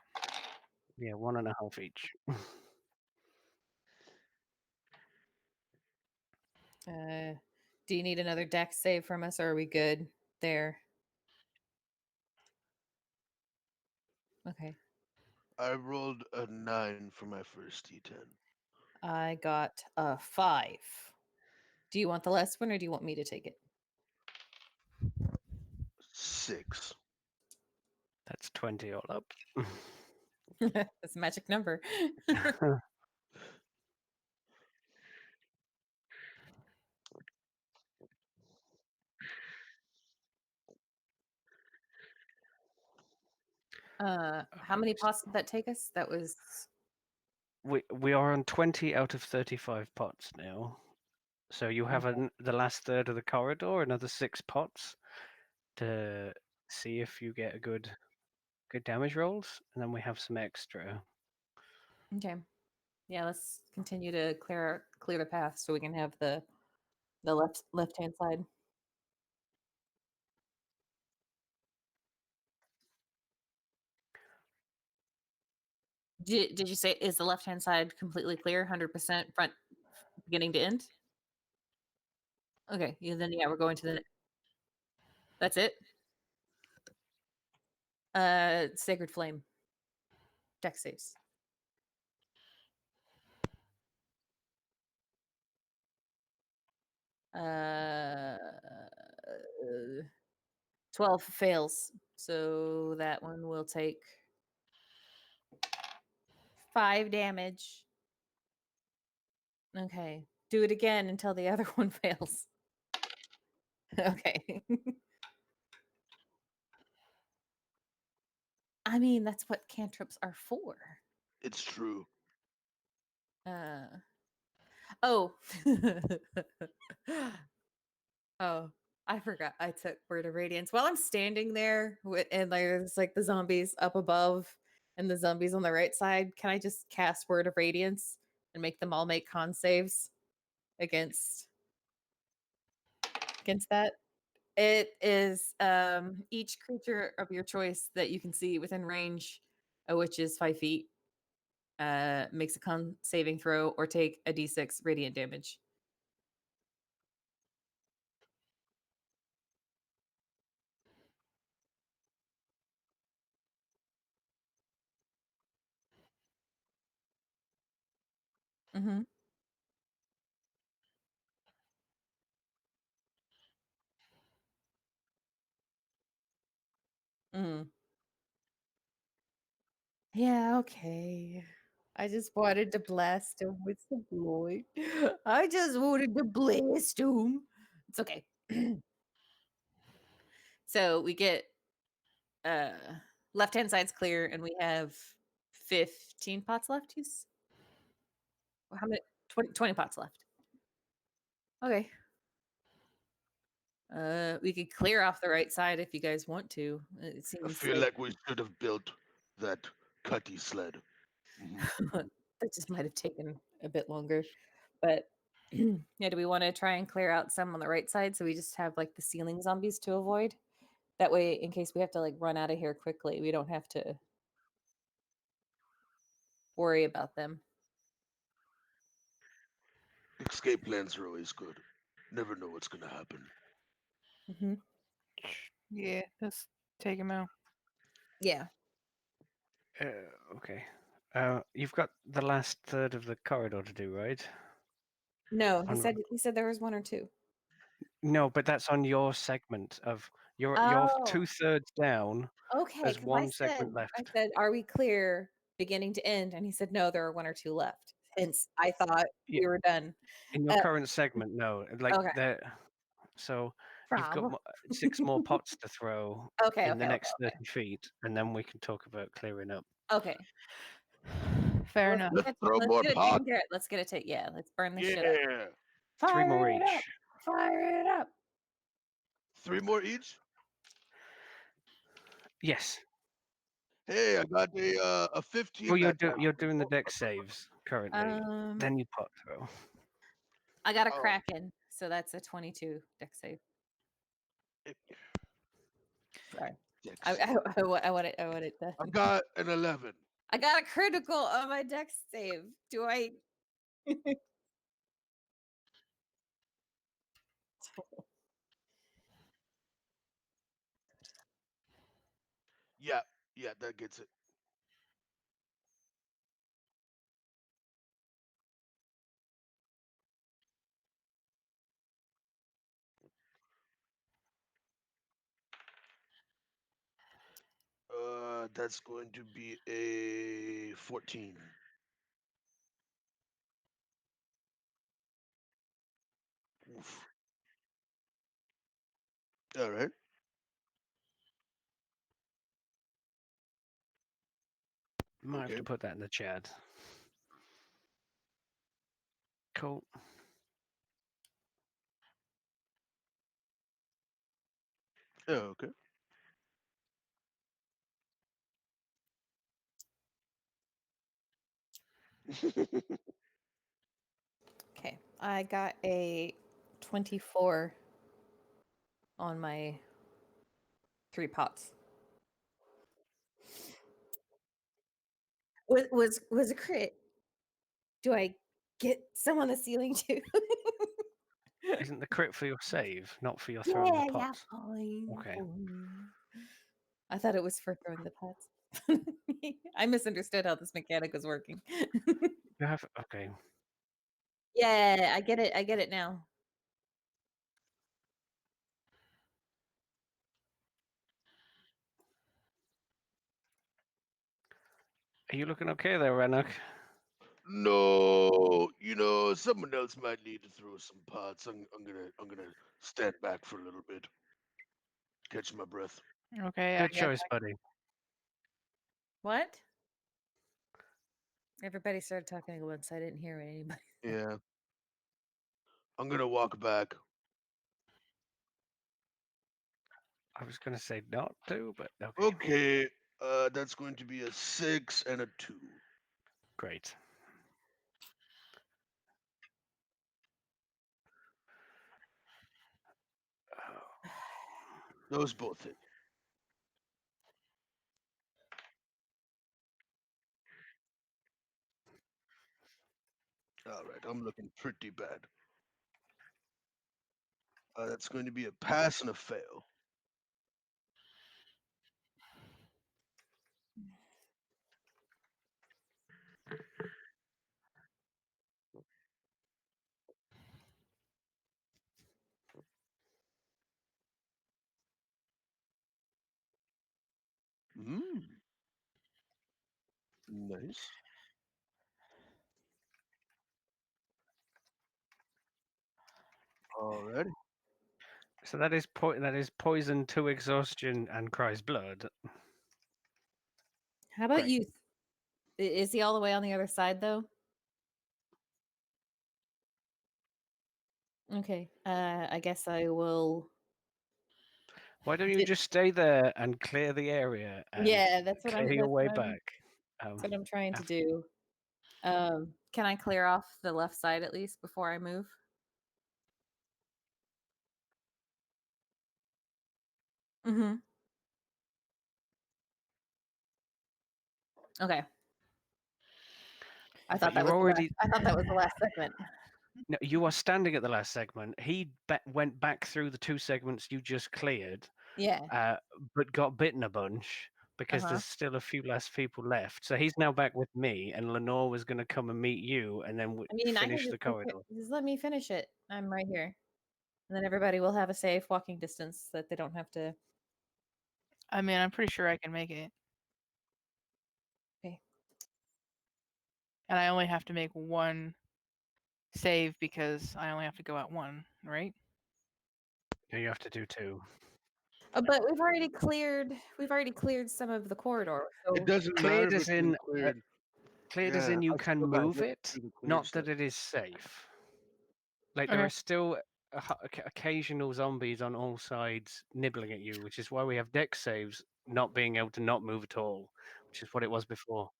Yeah, 1.5 each. Do you need another deck save from us, or are we good there? Okay. I rolled a 9 for my first D10. I got a 5. Do you want the last one, or do you want me to take it? 6. That's 20 all up. That's a magic number. How many pots did that take us? That was We are on 20 out of 35 pots now. So you have the last third of the corridor, another 6 pots to see if you get a good damage rolls, and then we have some extra. okay. Yeah, let's continue to clear the path so we can have the left hand side. Did you say is the left hand side completely clear, 100% front beginning to end? Okay, yeah, then yeah, we're going to the. That's it. Sacred Flame. Deck saves. Uh, 12 fails, so that one will take 5 damage. Okay, do it again until the other one fails. Okay. I mean, that's what cantrips are for. It's true. Oh. Oh, I forgot. I took Word of Radiance. While I'm standing there and there's like the zombies up above and the zombies on the right side, can I just cast Word of Radiance and make them all make con saves against that? It is each creature of your choice that you can see within range, which is 5 feet, makes a con saving throw or take a d6 radiant damage. Mm-hmm. Mm. Yeah, okay. I just wanted to blast him with some Lloyd. I just wanted to blast him. It's okay. So we get uh left hand side's clear and we have 15 pots left. How many 20 pots left. Okay. We could clear off the right side if you guys want to. It I seems feel like like we should have built that cutty sled. Mhm. that just might have taken a bit longer. But yeah, do we want to try and clear out some on the right side so we just have like the ceiling zombies to avoid? That way, in case we have to like run out of here quickly, we don't have to worry about them. Escape plans are always good. Never know what's gonna happen. Mm-hmm. Yeah, let's take him out. Yeah. Okay. You've got the last third of the corridor to do, right? No, On- he said there was one or two. No, but that's on your segment of you're Oh, 2/3 down. okay. There's Because one segment I left. said, are we clear beginning to end? And he said, no, there are one or two left. Hence, I thought Yeah, we were done. in your Uh, current segment, no. Like okay. there, so you've got Problem. 6 more pots to throw Okay. in the Okay. Okay. next 30 feet, and then we can talk about clearing up. Okay. Fair Let's enough. get Let's it. throw Let's more get it taken pots. care of. Let's get it taken. Yeah. Let's burn this shit up. Yeah. 3 more Fire it up. each. Fire it up. 3 more each. Yes. Hey, I got a 15 Well, that time. you're doing the deck saves currently. Then you pot throw. I got a Oh, Kraken, so that's a 22 deck save. it- Sorry. Dex. I want it. I want it done. I got an 11. I got a critical on my deck save. Do I? Yeah, yeah, that gets it. That's going to be a 14. Oof. All right. Might have Okay. to put that in the chat. Cool. Oh, okay. Okay, I got a 24 on my 3 pots. Was a crit. Do I get some on the ceiling too? Isn't the crit for your save, not for your throwing the Yeah, yeah, pots? fine, Okay. fine. I thought it was for throwing the pots. I misunderstood how this mechanic was working. You have okay. Yeah, I get it. I get it now. Are you looking okay there, Renok? No, someone else might need to throw some pots. I'm gonna stand back for a little bit, catch my breath. Okay, I Good guess. choice, buddy. What? Everybody started talking at once. I didn't hear what anybody said. Yeah, I'm gonna walk back. I was gonna say not to, but okay. Okay, that's going to be a 6 and a 2. Great. Those both hit. All right, I'm looking pretty bad. That's going to be a pass and a fail. Mm, nice. Alrighty. So that is poison to exhaustion and cries blood. How about Great. you? Is he all the way on the other side though? Okay. I guess I will. Why don't you Di- just stay there and clear the area and yeah, that's what I'm. clear your That's way what I'm. back? That's what I'm trying to af- do. Can I clear off the left side at least before I move? Mm-hmm. Okay. I but thought that you're was the last. already I thought that was the last segment. no, you are standing at the last segment. He went back through the 2 segments you just cleared, Yeah. but got bitten a bunch because Uh-huh. there's still a few last people left. So he's now back with me, and Lenore was going to come and meet you, and then I mean, I can finish the corridor. just let me finish it. I'm right here, and then everybody will have a safe walking distance that they don't have to. I mean, I'm pretty sure I can make it. Okay. And I only have to make one save because I only have to go out one, right? You have to do 2. But we've already cleared. We've already cleared some of the corridor. It So doesn't matter Cleared if as it's been in cleared. cleared as Yeah, in you I can still got move hit it, through the cleared not that side. it is safe. Like there Okay. are still occasional zombies on all sides nibbling at you, which is why we have dex saves not being able to not move at all, which is what it was before.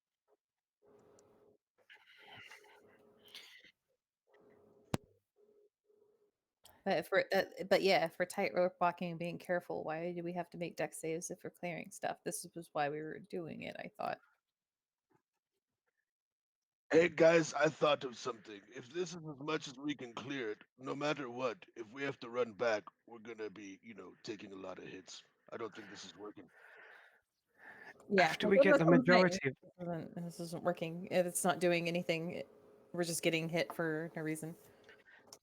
but yeah, for tightrope walking and being careful, why do we have to make deck saves if we're clearing stuff? This was why we were doing it. I thought. Hey guys, I thought of something. If this is as much as we can clear it, no matter what, if we have to run back, we're gonna be, taking a lot of hits. I don't think this is working. Yeah, After we get the that's what I'm saying. majority of This isn't working. It's not doing anything. We're just getting hit for no reason.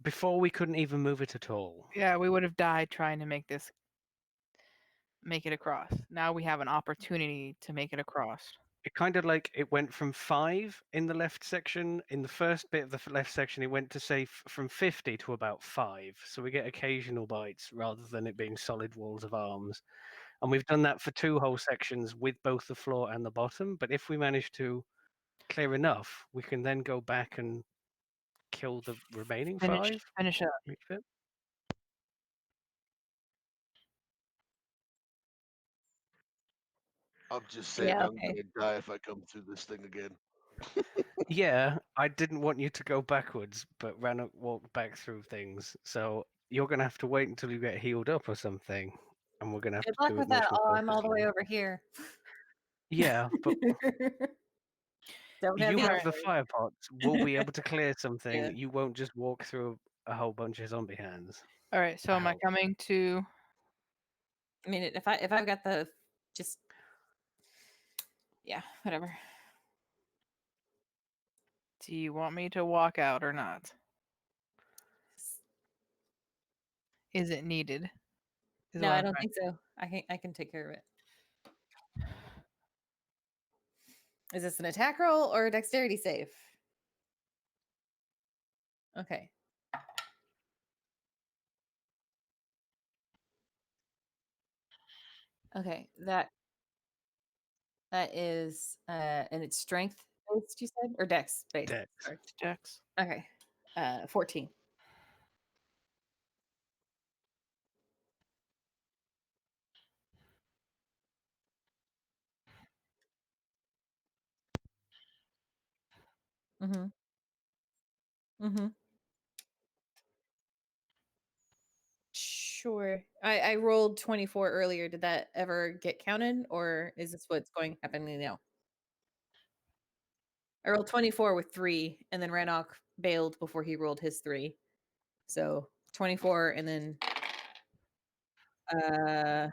before we couldn't even move it at all. Yeah, we would have died trying to make it across. Now we have an opportunity to make it across. It kind of like it went from 5 in the left section. In the first bit of the left section, it went to say from 50 to about 5. So we get occasional bites rather than it being solid walls of arms. And we've done that for 2 whole sections with both the floor and the bottom. But if we manage to clear enough, we can then go back and kill the remaining 5. Finish up. Each bit. I'm just saying Yeah. I'm Okay. gonna die if I come through this thing again. Yeah, I didn't want you to go backwards, but walked back through things. So you're gonna have to wait until you get healed up or something, and we're gonna have Good to luck do it with that. much more Oh, I'm all the way cautiously. over here. Yeah, but Don't have you have healing the word. fire pots. We'll be able to clear something. Yeah. You won't just walk through a whole bunch of zombie hands. All right, so I am I hope. coming to I mean, if I've got the just yeah, whatever. do you want me to walk out or not? Is it needed? Is No, what I I'm don't trying. think so. I can take care of it. Is this an attack roll or a dexterity save? Okay. Okay. That is and it's strength based, you said? Or dex based. Dex. Sorry. Dex. Okay. 14. Mm-hmm. Mm-hmm. sure. I rolled 24 earlier. Did that ever get counted, or is this what's going happening now? I rolled 24 with 3, and then Rannoch bailed before he rolled his 3. So 24, and then uh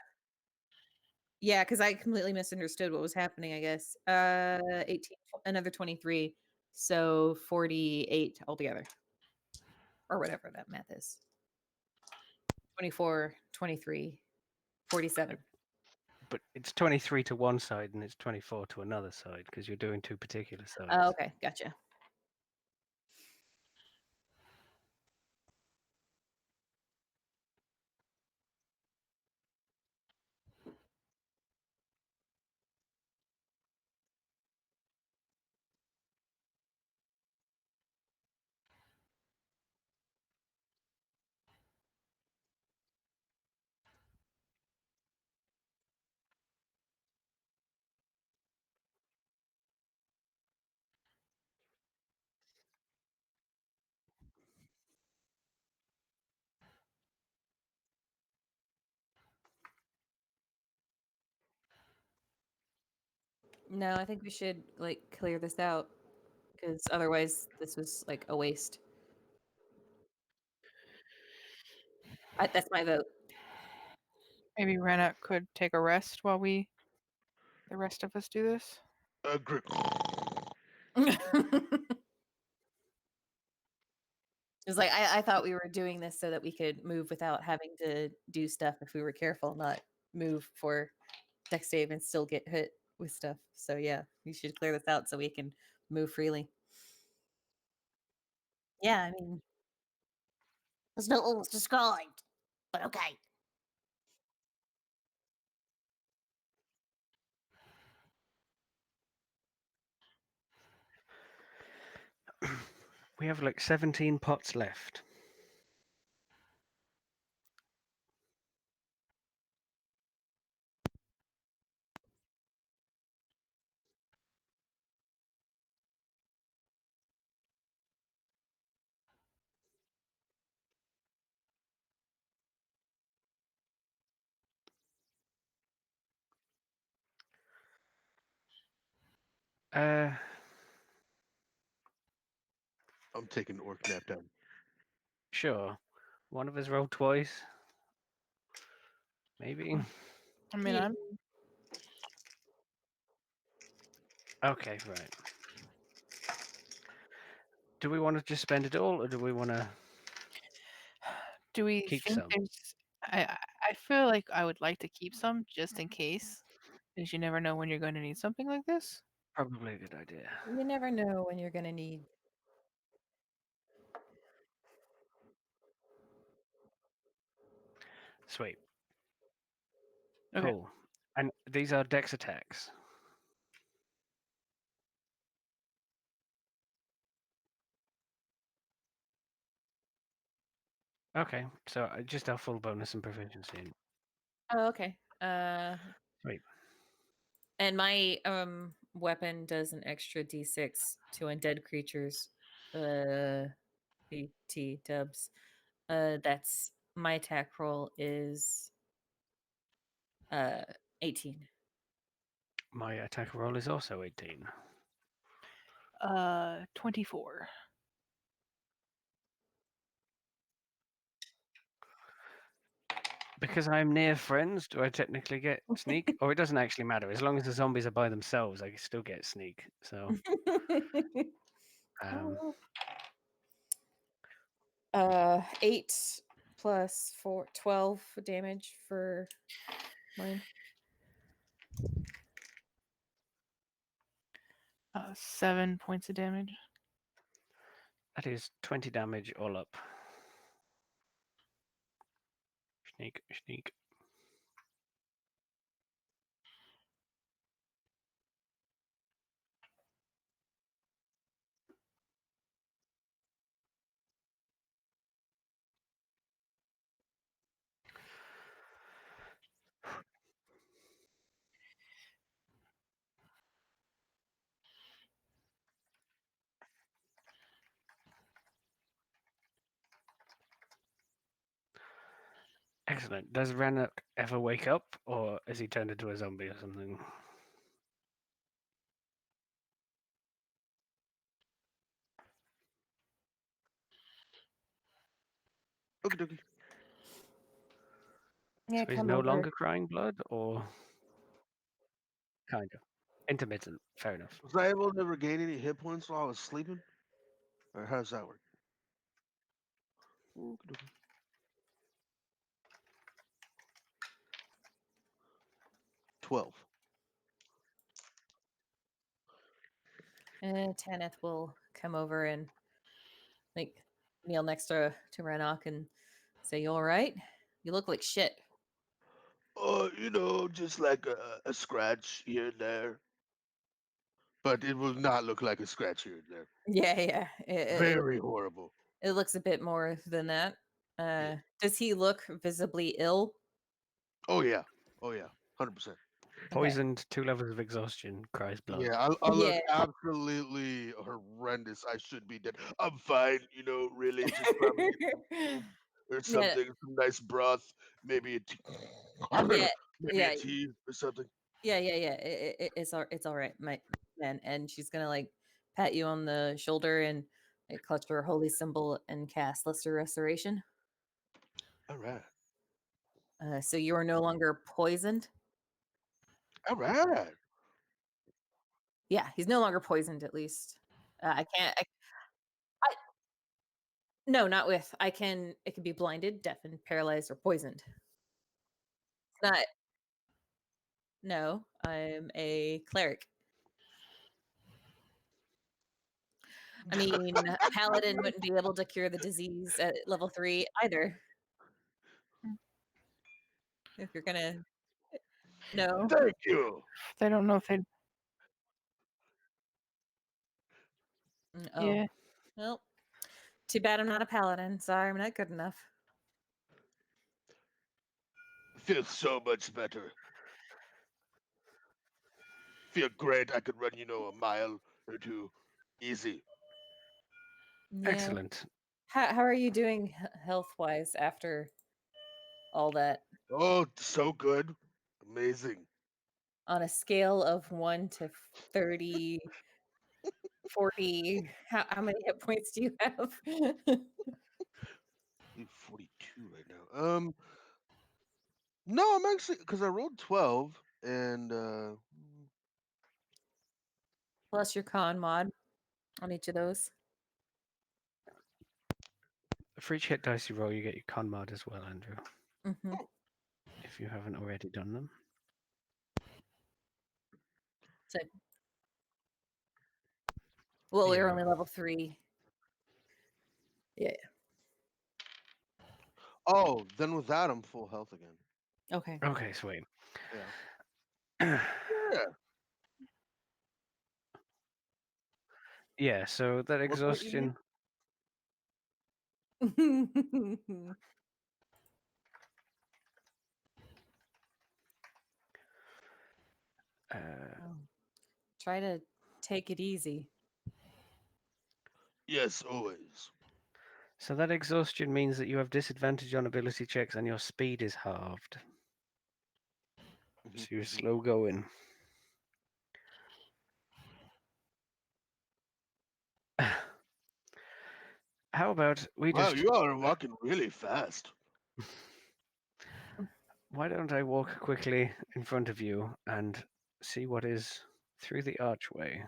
yeah, because I completely misunderstood what was happening, I guess. 18, another 23. So 48 altogether. Or whatever that math is. 24, 23, 47. But it's 23 to one side and it's 24 to another side because you're doing two particular sides. Oh, okay, gotcha. No, I think we should like clear this out because otherwise this was like a waste. That's my vote. Maybe Rena could take a rest while the rest of us do this. Agree. It's like I thought we were doing this so that we could move without having to do stuff if we were careful, not move for dex save and still get hit with stuff. So yeah, we should clear this out so we can move freely. Yeah, I mean, It's not what was described, but okay. We have like 17 pots left. Uh, I'm taking orc nap time. sure. One of us rolled twice. Maybe. I mean, yeah. I'm Okay, right. Do we want to just spend it all or do we want to do we keep think some? there's I feel like I would like to keep some just in case, because you never know when you're going to need something like this. Probably a good idea. You never know when you're gonna need. Sweet. Okay. Cool. And these are dex attacks. Okay, so just our full bonus and proficiency. Oh, okay. Sweet. And my weapon does an extra d6 to undead creatures. BT dubs. That's my attack roll is 18. My attack roll is also 18. 24. Because I'm near friends, do I technically get sneak? Or it doesn't actually matter. As long as the zombies are by themselves, I can still get sneak. So, um, 8 plus 4, 12 damage for mine. 7 points of damage. that is 20 damage all up. Sneak, sneak. Excellent. Does Rannoch ever wake up, or is he turned into a zombie or something? Okie dokie. Yeah, So he's come no over. longer crying blood, or kind of intermittent. Fair enough. Was I able to regain any hit points while I was sleeping? Or how does that work? Okie dokie. 12. And Tanith will come over and like kneel next to Renok and say, "You all right? You look like shit." Just like a scratch here and there. But it will not look like a scratch here and there. Yeah, yeah. Very horrible. It looks a bit more than that. Yeah. Does he look visibly ill? Oh yeah. Oh yeah. 100%. Poisoned, 2 levels of exhaustion, cries blood. Yeah, I look Yeah. absolutely horrendous. I should be dead. I'm fine, really. Just probably get some soup or Yeah, something, some nice broth, maybe a tea, yeah, maybe a yeah, tea or something. yeah. It's all right, my man. And she's gonna like pat you on the shoulder and like, clutch her holy symbol and cast Luster Restoration. All right. So you are no longer poisoned. All right. Yeah, he's no longer poisoned. At least I can't. I no, not with. I can. It can be blinded, deafened, paralyzed, or poisoned. It's not. No, I'm a cleric. I mean, a paladin wouldn't be able to cure the disease at level 3 either. If you're gonna no. Thank you. They don't know if they. Oh, Yeah. well, too bad I'm not a paladin. Sorry, I'm not good enough. Feel so much better. Feel great. I could run, a mile or two, easy. Yeah. Excellent. How are you doing health wise after all that? Oh, so good. Amazing. On a scale of 1 to 30, 40, how many hit points do you have? I'm 42 right now. No, I'm actually because I rolled 12 and Plus your con mod on each of those. For each hit dice you roll, you get your con mod as well, Andrew, Hmm. if you haven't already done them. So, well, we're Yeah. only level 3. Yeah. oh, then with that I'm full health again. Okay. Okay, sweet. Yeah. Yeah. Yeah, so that What you need? exhaustion. Uh, Oh, try to take it easy. Yes, always. so that exhaustion means that you have disadvantage on ability checks and your speed is halved. So you're slow going. How about we Wow, just. you are walking really fast. Why don't I walk quickly in front of you and see what is through the archway?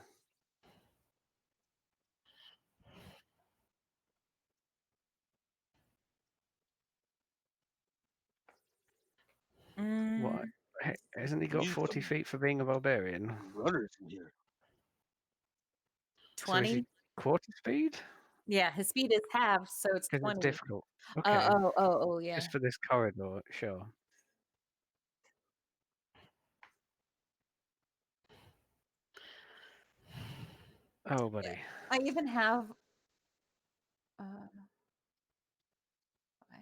What? Mm, Hey, hasn't he We got need 40 some feet for being a barbarian? runners in here. So is he 20? quarter speed? Yeah, his speed is halved, so it's Because it's 20. difficult. Okay, Yeah. just for this corridor, sure. Oh, buddy. I even have uh I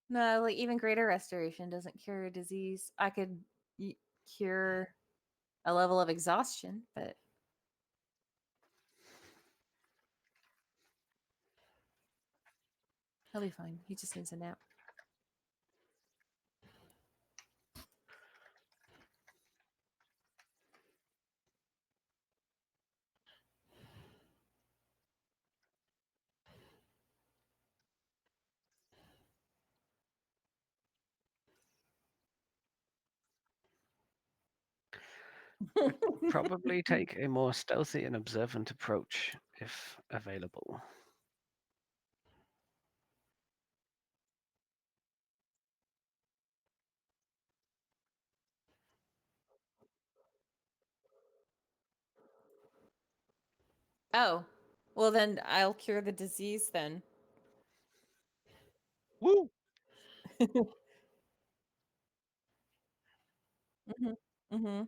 no, like even greater restoration doesn't cure a disease. I could cure a level of exhaustion, but He'll be fine. He just needs a nap. Probably take a more stealthy and observant approach if available. Oh, well then I'll cure the disease then. Woo! Mm-hmm. Mm-hmm.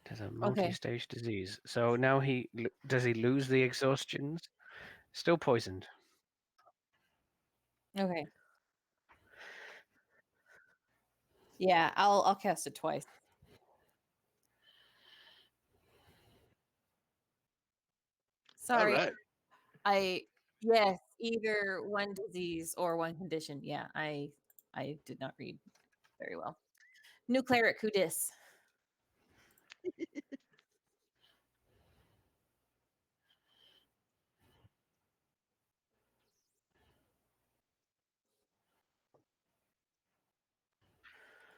There's a Okay. multi-stage disease. So now does he lose the exhaustions? Still poisoned. Okay. Yeah, I'll cast it twice. All Sorry. right. Yes, either one disease or one condition. Yeah, I did not read very well. New cleric who dis.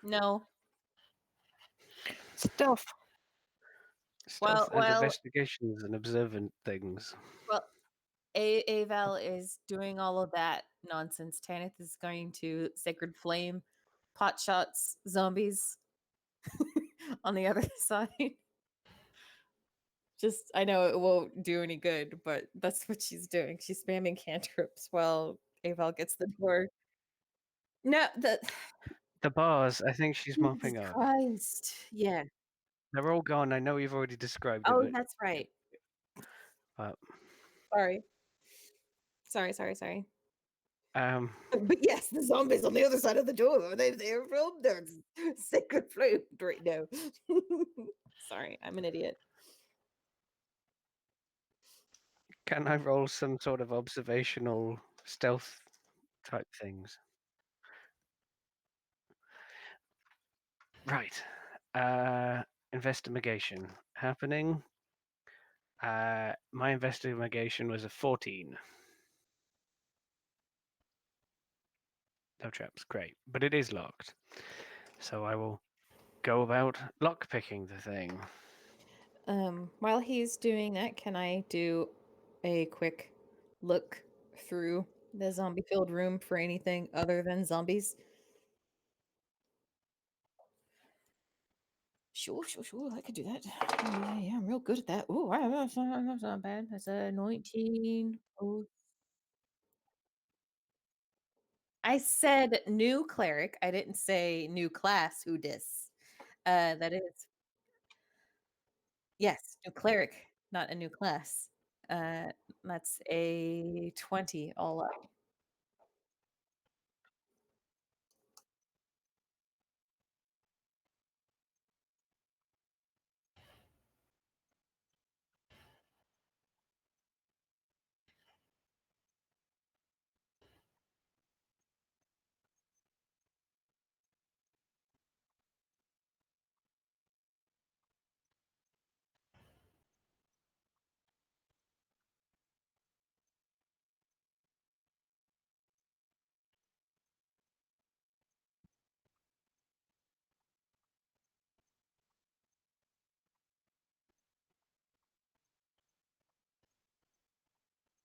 No. Stealth. Stealth and Well, investigations and observant things. well, Aval is doing all of that nonsense. Tanith is going to Sacred Flame, pot shots, zombies on the other side. Just, I know it won't do any good, but that's what she's doing. She's spamming cantrips while Aval gets the door. No, The bars, I think she's Jesus mopping up. Christ. Yeah. They're all gone. I know you've already described Oh, it, that's right. but Sorry. Sorry. um, But yes, the zombies on the other side of the door. They're from their sacred flame right now. Sorry, I'm an idiot. can I roll some sort of observational stealth type things? Right. Investigation happening. My investigation was a 14. No traps, great. But it is locked. So I will go about lockpicking the thing. While he's doing that, can I do a quick look through the zombie-filled room for anything other than zombies? Sure. I could do that. Yeah, I'm real good at that. Oh, that's not bad. That's a 19. Oh, I said new cleric. I didn't say new class. Who dis? That is yes, new cleric, not a new class. That's a 20 all up.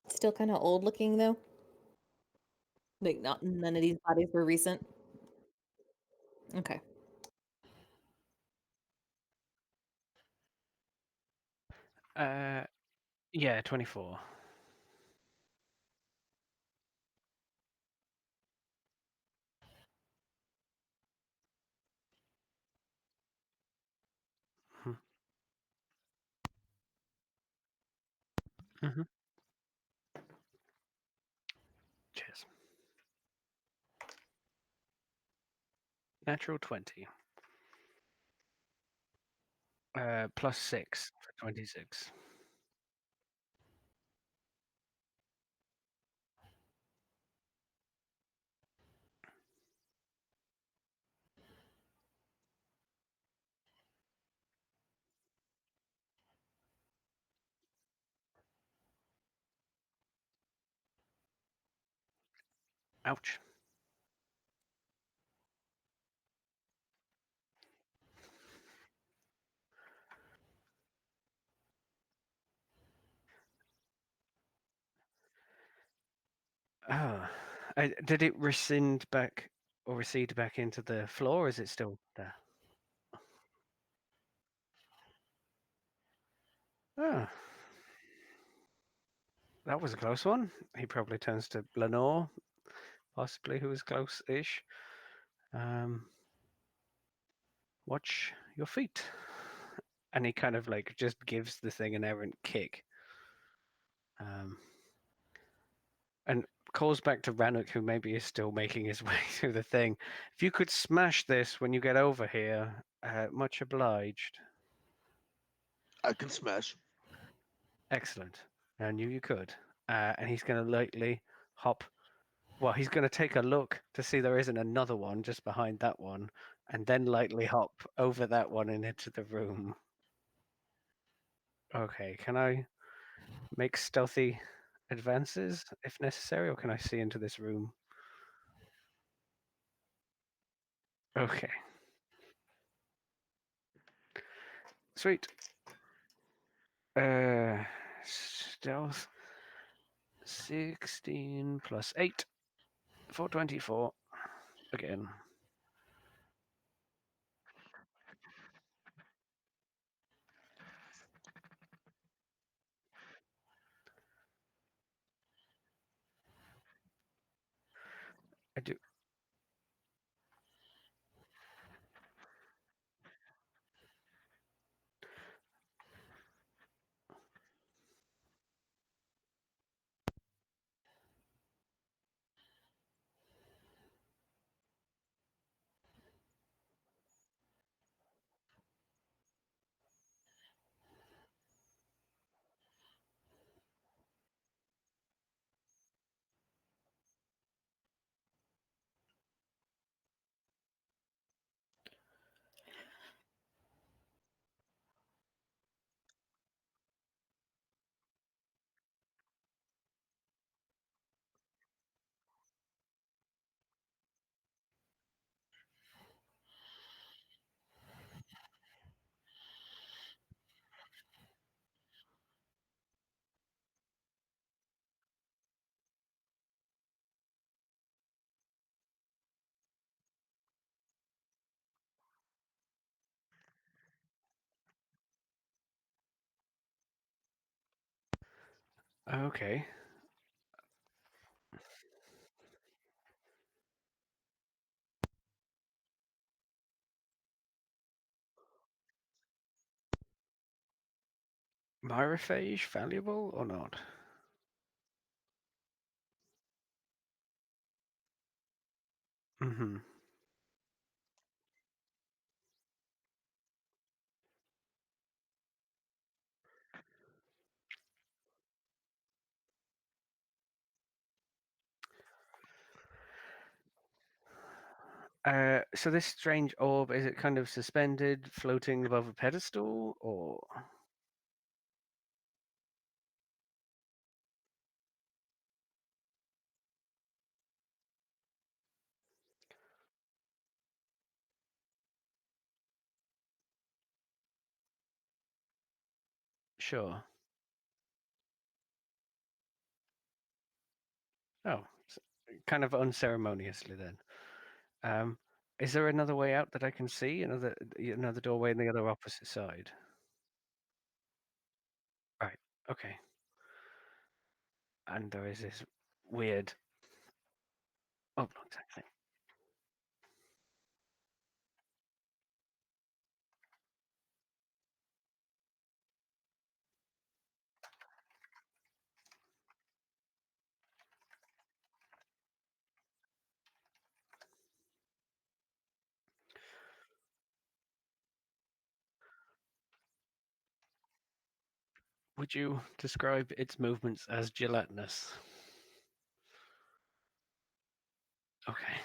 Still kind of old looking though. Like not none of these bodies were recent. Okay. Yeah, 24. Mm-hmm. Cheers. Natural 20. Plus 6 for 26. Ouch. Ah, did it recede back into the floor? Or is it still there? Ah, that was a close one. He probably turns to Lenore, possibly, who is close-ish. Watch your feet. And he kind of like just gives the thing an errant kick. And calls back to Rannoch, who maybe is still making his way through the thing. If you could smash this when you get over here, much obliged. I can smash. Excellent. I knew you could. And he's going to lightly hop. Well, he's going to take a look to see there isn't another one just behind that one, and then lightly hop over that one and into the room. Okay, can I make stealthy advances if necessary, or can I see into this room? Okay. Sweet. Stealth 16 plus 8 for 24 again. I do. Okay. Myrophage valuable or not? Mm-hmm. So this strange orb, is it kind of suspended, floating above a pedestal, or? Sure. Oh, kind of unceremoniously then. Is there another way out that I can see? Another doorway on the other opposite side? Right. Okay. And there is this weird. Oh, not exactly. Would you describe its movements as gelatinous? Okay.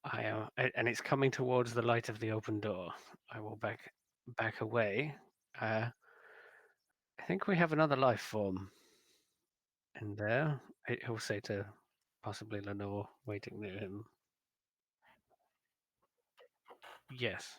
I am, and it's coming towards the light of the open door. I will back away. I think we have another life form in there. He'll say to possibly Lenore, waiting near him. Yes.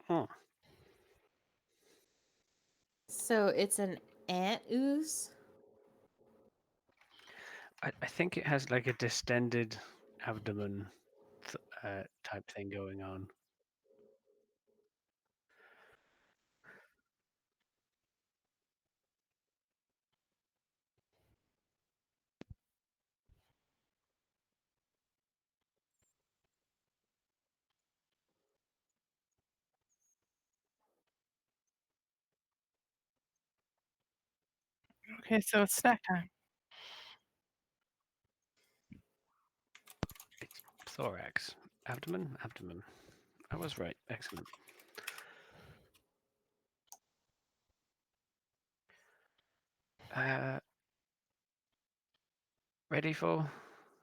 Oh, So it's an ant ooze? I think it has like a distended abdomen type thing going on. Okay, so it's snack time. It's thorax. Abdomen? Abdomen. I was right. Excellent. Ready for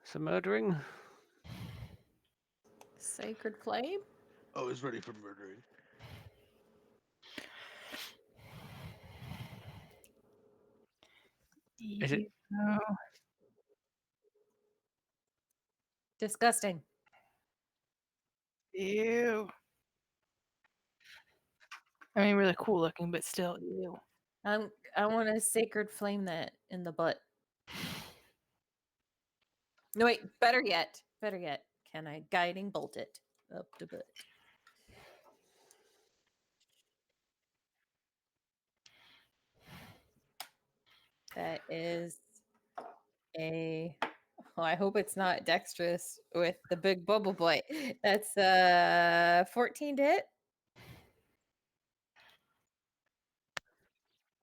some murdering? Sacred flame? Oh, he's ready for murdering. Is it? No. Disgusting. Ew. I mean, really cool looking, but still, ew. I want to sacred flame that in the butt. No, wait. Better yet. Better yet. Can I guiding bolt it up the butt? That is a. Oh, I hope it's not dexterous with the big bubble blight. That's 14 to hit.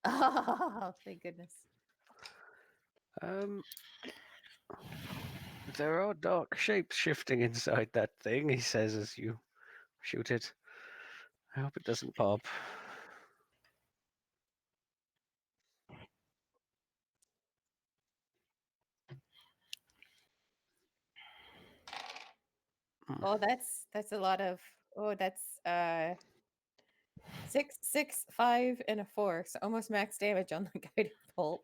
Oh, thank goodness. There are dark shapes shifting inside that thing, he says as you shoot it. I hope it doesn't pop. Oh, that's a lot of. Oh, that's 6, 6, 5, and a 4. So almost max damage on the guiding bolt.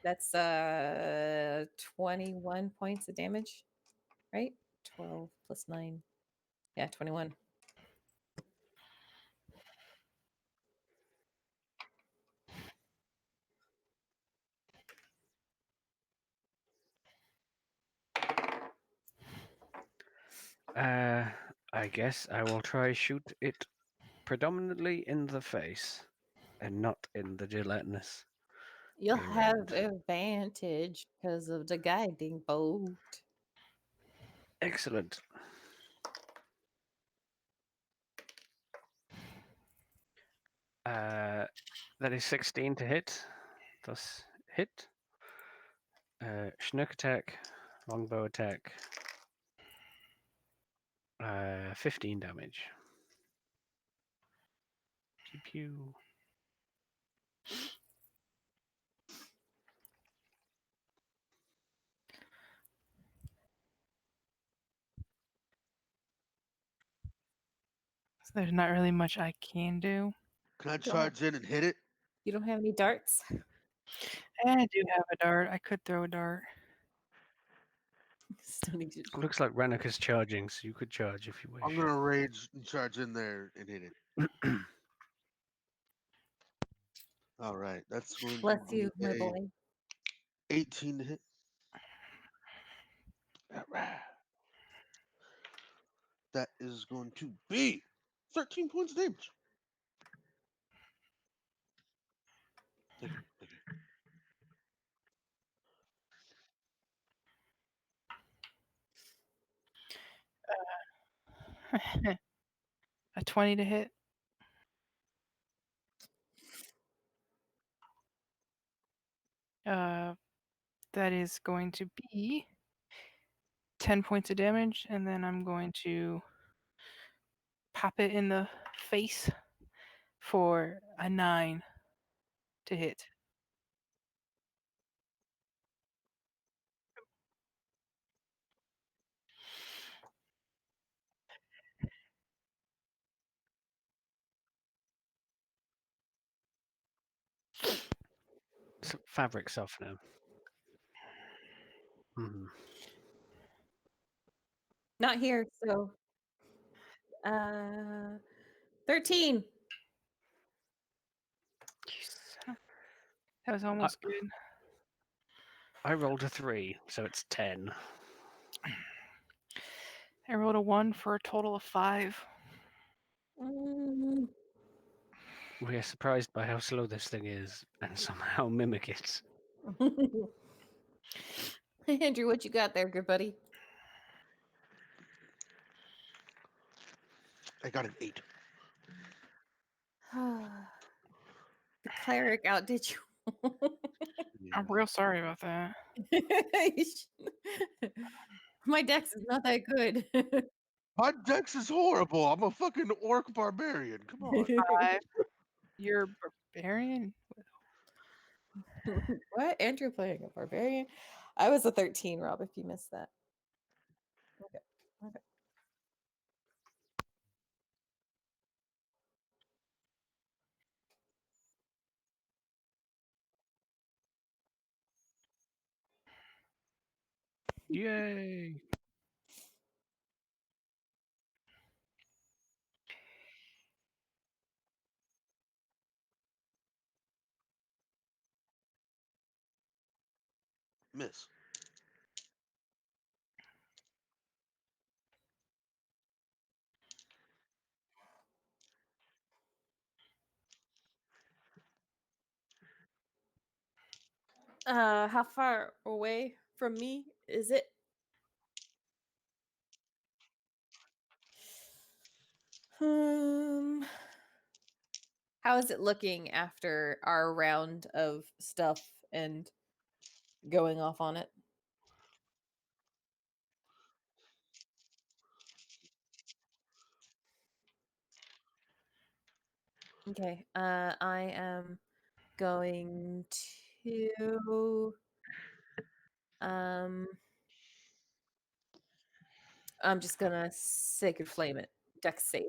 That's 21 points of damage, right? 12 plus 9. Yeah, 21. I guess I will try shoot it predominantly in the face and not in the gelatinous. You'll rear have end. advantage because of the guiding bolt. Excellent. That is 16 to hit. Thus hit. Schnook attack, longbow attack. 15 damage. Pew pew. So there's not really much I can do. Can I Don't have- charge in and hit it? You don't have any darts? I do have a dart. I could throw a dart. Still need to- Looks like Rennick is charging, so you could charge if you wish. I'm gonna rage and charge in there and hit it. All right, that's going to Bless be you, my a boy. 18 to hit. All right. That is going to be 13 points of damage. Thank you. Thank you. A 20 to hit. That is going to be 10 points of damage, and then I'm going to pop it in the face for a 9 to hit. Fabric softener. Mhm. Not here, so 13. That was almost good. I rolled a 3, so it's 10. I rolled a 1 for a total of 5. Mm. We are surprised by how slow this thing is and somehow mimic it. Andrew, what you got there, good buddy? I got an 8. The cleric outdid you. I'm real sorry about that. My dex is not that good. My dex is horrible. I'm a fucking orc barbarian. Come on. 5. You're barbarian? What? Andrew playing a barbarian? I was a 13, Rob, if you missed that. Okay. Okay. Yay! Miss. How far away from me is it? Um, how is it looking after our round of stuff and going off on it? Okay. I am going to um I'm just gonna sacred flame it. Dex save.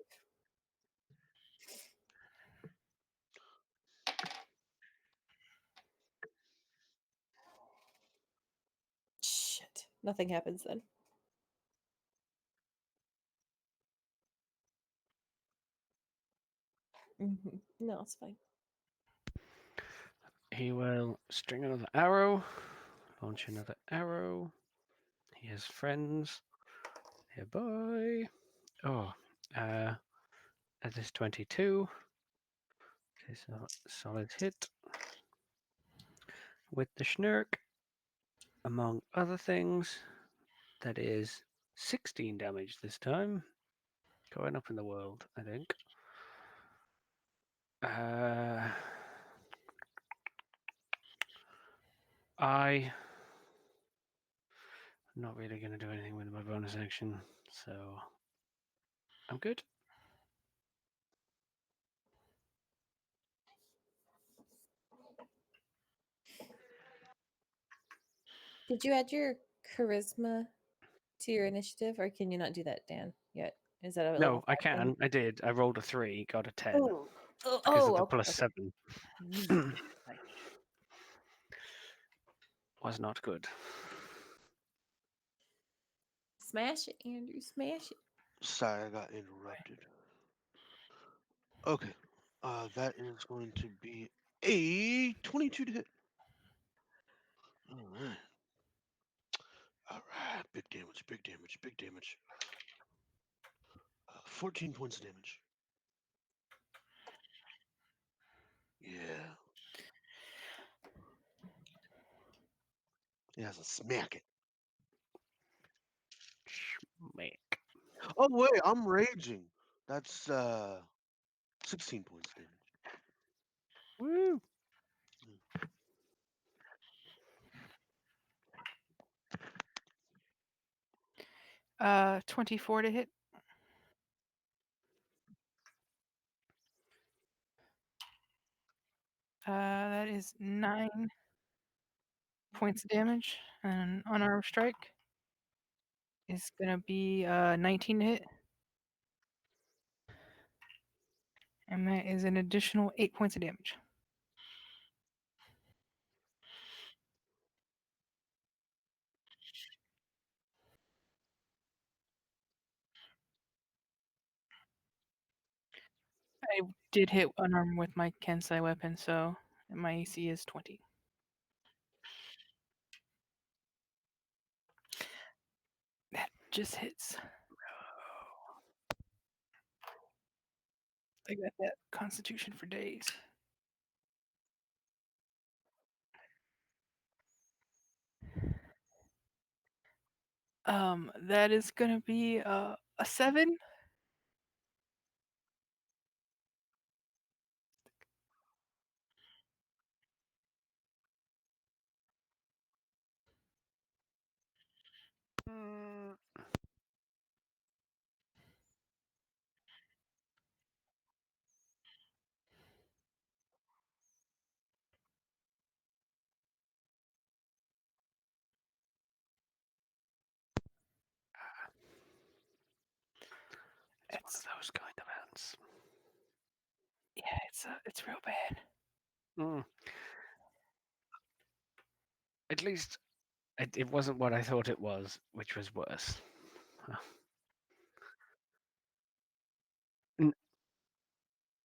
Shit. Nothing happens then. No, it's fine. He will string another arrow, launch another arrow. He has friends nearby. Oh, that is 22. Okay, so solid hit with the schnurk. Among other things, that is 16 damage this time. Going up in the world, I think. I'm not really going to do anything with my bonus action, so I'm good. Did you add your charisma to your initiative, or can you not do that, Dan? Yet is that a level No, I 5 thing? can. I did. I rolled a 3, got a 10 Oh, because of the okay, plus okay. 7. Fine. Was not good. Smash it, Andrew. Smash it. Sorry, I got interrupted. Okay. That is going to be a 22 to hit. All right. All right. Big damage, big damage, big damage. 14 points of damage. Yeah. He has a smack it. Schmack. Oh, wait. I'm raging. That's 16 points of damage. Woo! 24 to hit. is 9 points of damage, and unarmed strike is gonna be 19 to hit, and that is an additional 8 points of damage. I did hit unarmed with my Kensei weapon, so my AC is 20. That just hits. I got that Constitution for days. That is gonna be a 7. Mm, It's one of those kind of ants. Yeah, it's real bad. Mm. At least it wasn't what I thought it was, which was worse. N-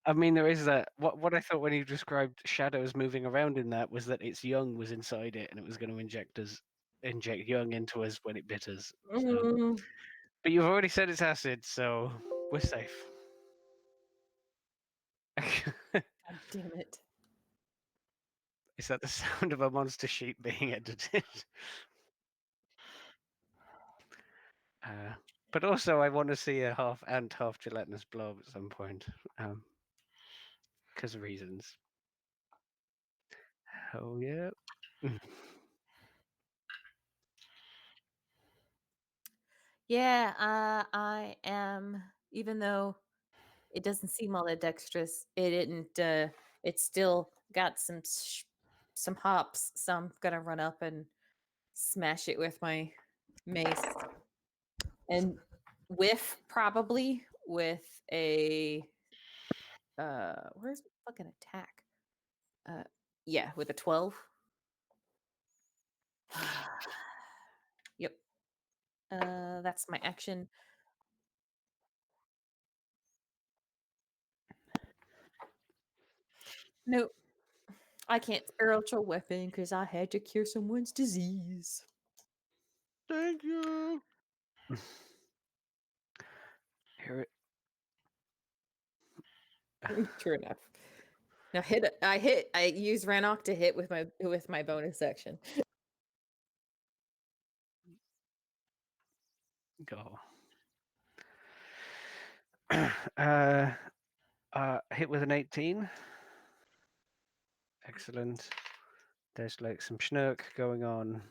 I mean, there is that. What I thought when you described shadows moving around in that was that its young was inside it, and it was going to inject young into us when it bit us. So. Mm, But you've already said it's acid, so we're safe. God damn it. Is that the sound of a monster sheep being edited? But also, I want to see a half ant, half gelatinous blob at some point, because of reasons. Oh yeah. Yeah, I am, even though it doesn't seem all that dexterous, it didn't, it still got some hops, so I'm gonna run up and smash it with my mace and whiff probably with a where's my fucking attack? Yeah, with a 12. Yep. That's my action. Nope. I can't spiritual weapon because I had to cure someone's disease. Thank you. Here it. True enough. Now I use Ranok to hit with my bonus action. Go. Hit with an 18. Excellent. There's like some schnurk going on,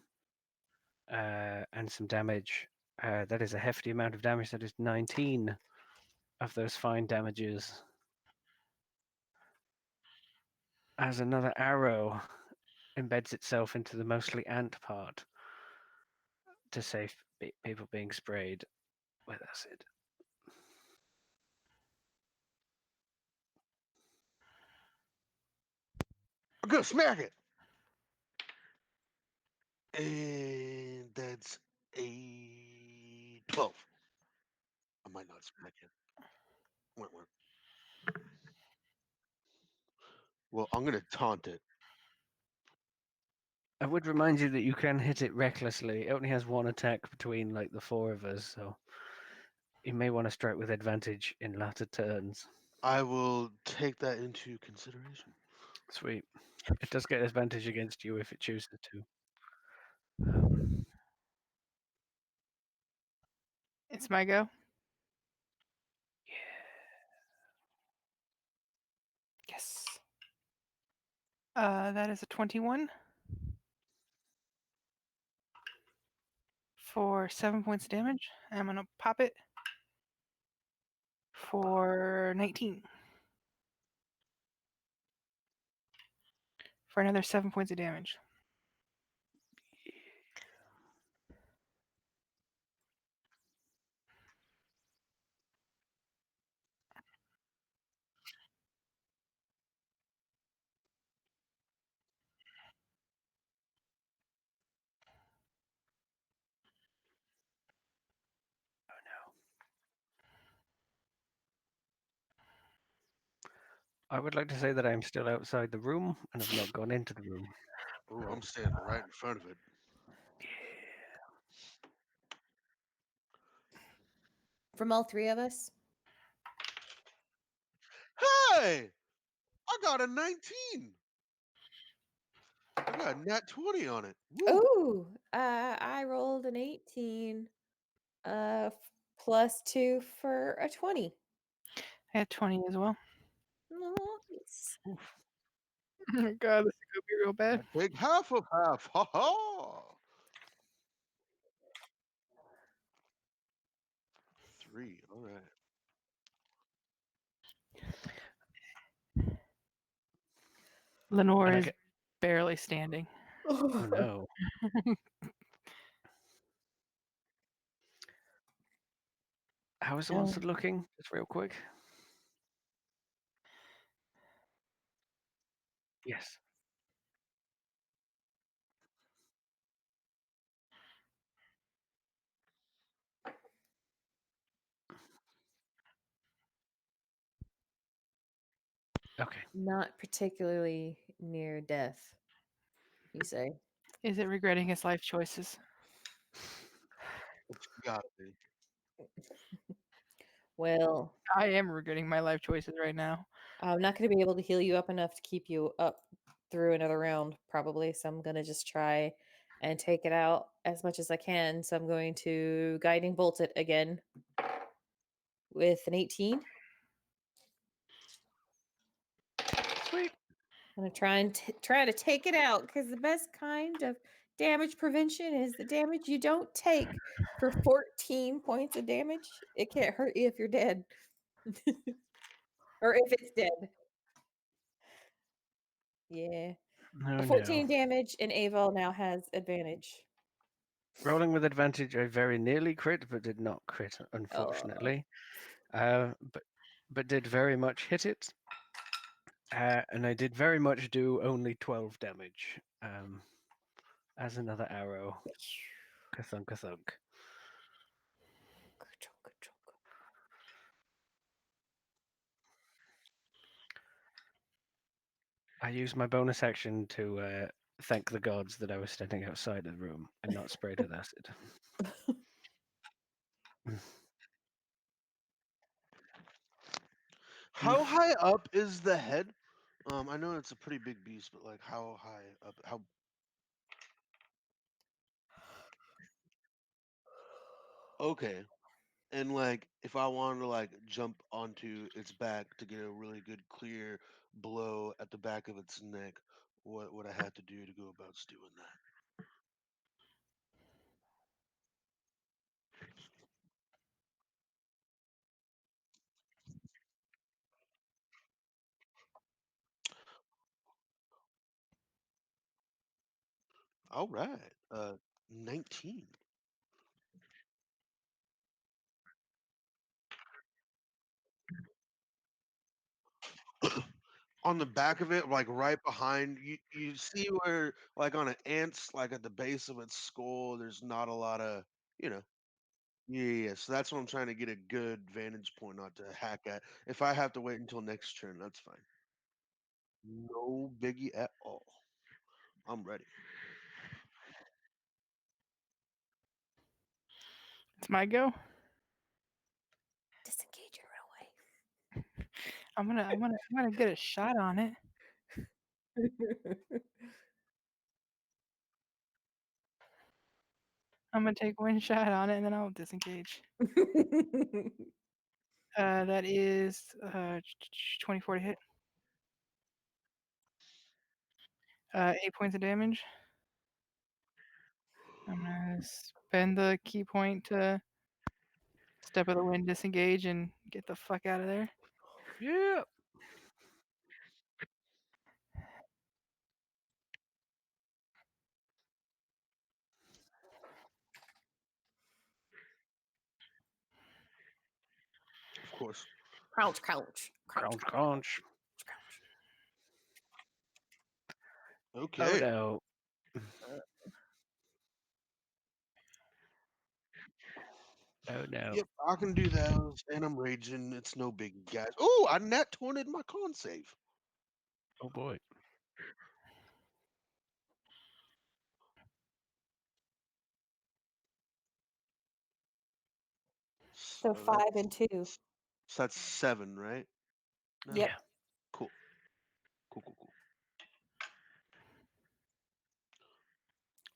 and some damage. That is a hefty amount of damage. That is 19 of those fine damages. As another arrow embeds itself into the mostly ant part to save people being sprayed with acid. I'm gonna smack it. And that's a 12. I might not smack it. Wait. Well, I'm gonna taunt it. I would remind you that you can hit it recklessly. It only has one attack between like the four of us, so you may want to strike with advantage in latter turns. I will take that into consideration. Sweet. It does get advantage against you if it chooses to. It's my go. Yes. That is a 21 for 7 points of damage. I'm gonna pop it for 19 for another 7 points of damage. I would like to say that I am still outside the room and have not gone into the room. Oh, I'm standing right in front of it. From all three of us? Hey, I got a 19. I got a nat 20 on it. Woo. Ooh, I rolled an 18, plus 2 for a 20. I had 20 as well. Nice. Oh God, this is gonna be real bad. I take half of half. Ha ha. 3. All right. Lenore And I is get, barely standing. oh no. How is the monster looking? Just real quick. Yes. Okay. Not particularly near death, you say? Is it regretting his life choices? It's gotta be. Well, I am regretting my life choices right now. I'm not going to be able to heal you up enough to keep you up through another round, probably. So I'm going to just try and take it out as much as I can. So I'm going to guiding bolt it again with an 18. Sweet. I'm going to try and try to take it out because the best kind of damage prevention is the damage you don't take. For 14 points of damage, it can't hurt you if you're dead. Or if it's dead. Yeah. Oh 14 no. damage, and Aval now has advantage. Rolling with advantage, I very nearly crit, but did not crit, Oh. unfortunately. But did very much hit it. And I did very much do only 12 damage. As another arrow. Ka-thunk, ka-thunk. I used my bonus action to thank the gods that I was standing outside the room and not sprayed with acid. How high up is the head? I know it's a pretty big beast, but like how high up? How? Okay. And like, if I wanted to like jump onto its back to get a really good clear blow at the back of its neck, what would I have to do to go about doing that? All right. 19. On the back of it, like right behind you see where like on an ant's like at the base of its skull, there's not a lot of, you know. Yeah, so that's what I'm trying to get a good vantage point not to hack at. If I have to wait until next turn, that's fine. No biggie at all. I'm ready. It's my go. Disengage and run away. I'm gonna get a shot on it. I'm gonna take one shot on it and then I'll disengage. That is 24 to hit. 8 points of damage. I'm gonna spend the key point to step of the wind, disengage, and get the fuck out of there. Yeah. course. Crouch, crouch, crouch, Crunch, crouch, crunch. crouch. Oh Okay. no. Oh no. Yep, I can do those, and I'm raging. It's no big, guys. Oh, I nat 20'd my con save. Oh boy. So So 5 and 2. so that's 7, right? No? Yep. Yeah. Cool. Cool.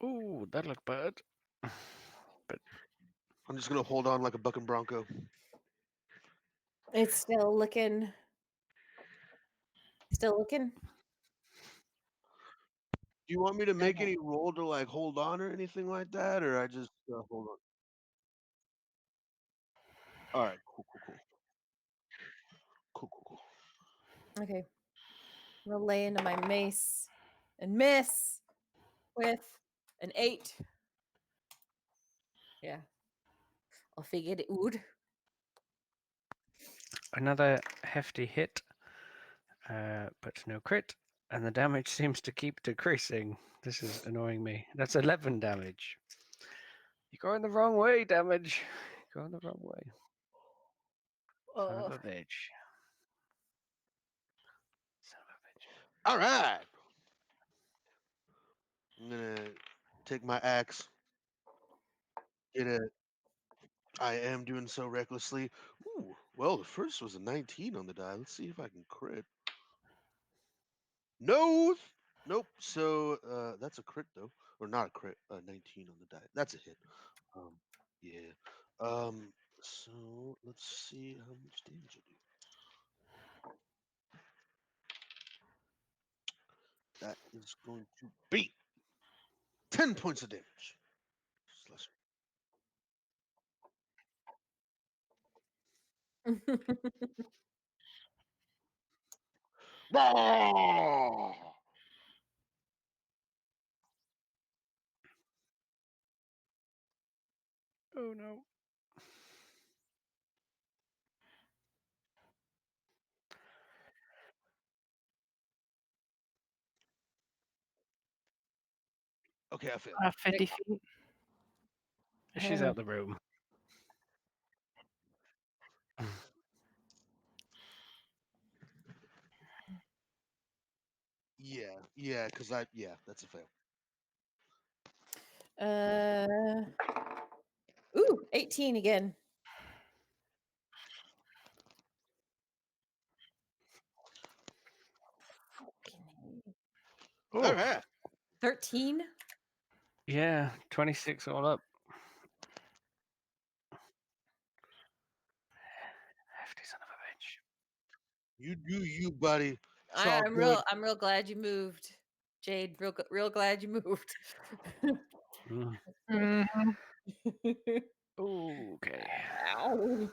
Ooh, that looked bad. But I'm just gonna hold on like a bucking bronco. It's still looking. Still looking. Do you want me to make any roll to like hold on or anything like that, or I just hold on? All right, cool. Okay. I'm gonna lay into my mace and miss with an 8. Yeah. I figured it would. another hefty hit, but no crit, and the damage seems to keep decreasing. This is annoying me. That's 11 damage. You're going the wrong way, damage. You're going the wrong way. Son of a bitch. Son of a bitch. All right. I'm gonna take my axe. Get it. I am doing so recklessly. Ooh, well, the first was a 19 on the die. Let's see if I can crit. No, nope. So that's a crit though, or not a crit. 19 on the die. That's a hit. Um, yeah. So let's see how much damage I do. That is going to be 10 points of damage. Slash. Ah! Oh no. Okay, I failed. 50 feet. She's out the room. Yeah, because that's a fail. Ooh, 18 again. Oh, All right. 13. yeah, 26 all up. Hefty son of a bitch. You do you, buddy. It's all I'm good. real glad you moved, Jade. Real glad you moved. Mm. Mhm. Okay. Ow.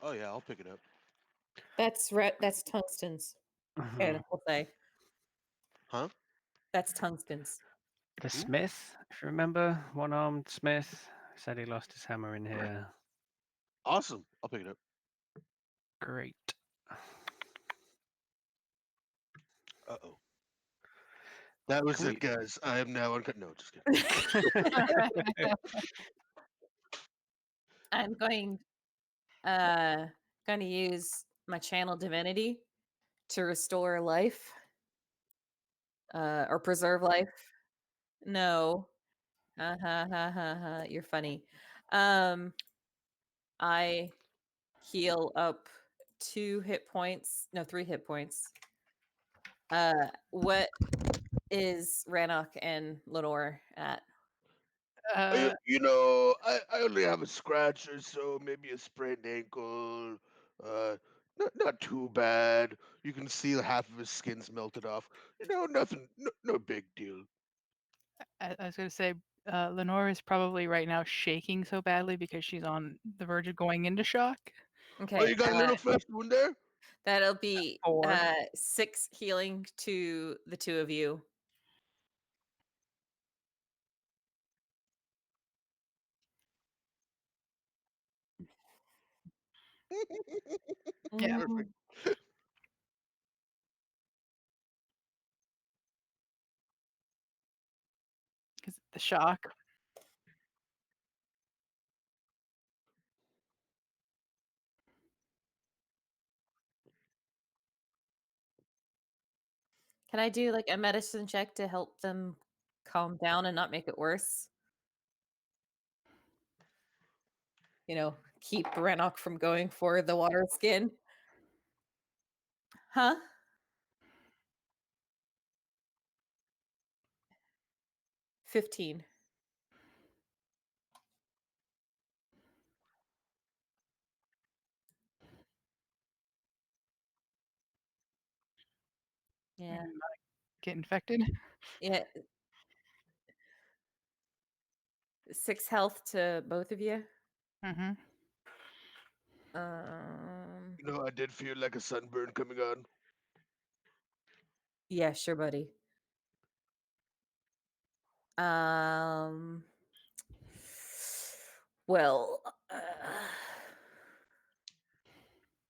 Oh yeah, I'll pick it up. That's tungstens. Mhm. We'll say Huh? that's tungstens. The smith, if you remember, one-armed smith, said he lost his hammer in here. Awesome. I'll pick it up. Great. Uh-oh. That was Can it, we? guys. I am now uncut. No, just kidding. I'm going to use my channel divinity to restore life or preserve life. No. Ha ha ha ha ha. You're funny. I heal up 2 hit points. No, 3 hit points. What is Rannoch and Lenore at? I only have a scratch or so, maybe a sprained ankle. Not too bad. You can see half of his skin's melted off. Nothing, no big deal. I was going to say, Lenore is probably right now shaking so badly because she's on the verge of going into shock. Oh, Okay, you got a little flesh wound there? that'll be 4. 6 healing to the 2 of you. Yeah. Perfect. Because the shock. Can I do like a medicine check to help them calm down and not make it worse? Keep Rannoch from going for the water skin. Huh? $15. Yeah. And not get infected. Yeah. 6 health to both of you. Mm-hmm. Um I did feel like a sunburn coming on. yeah, sure, buddy. Um well,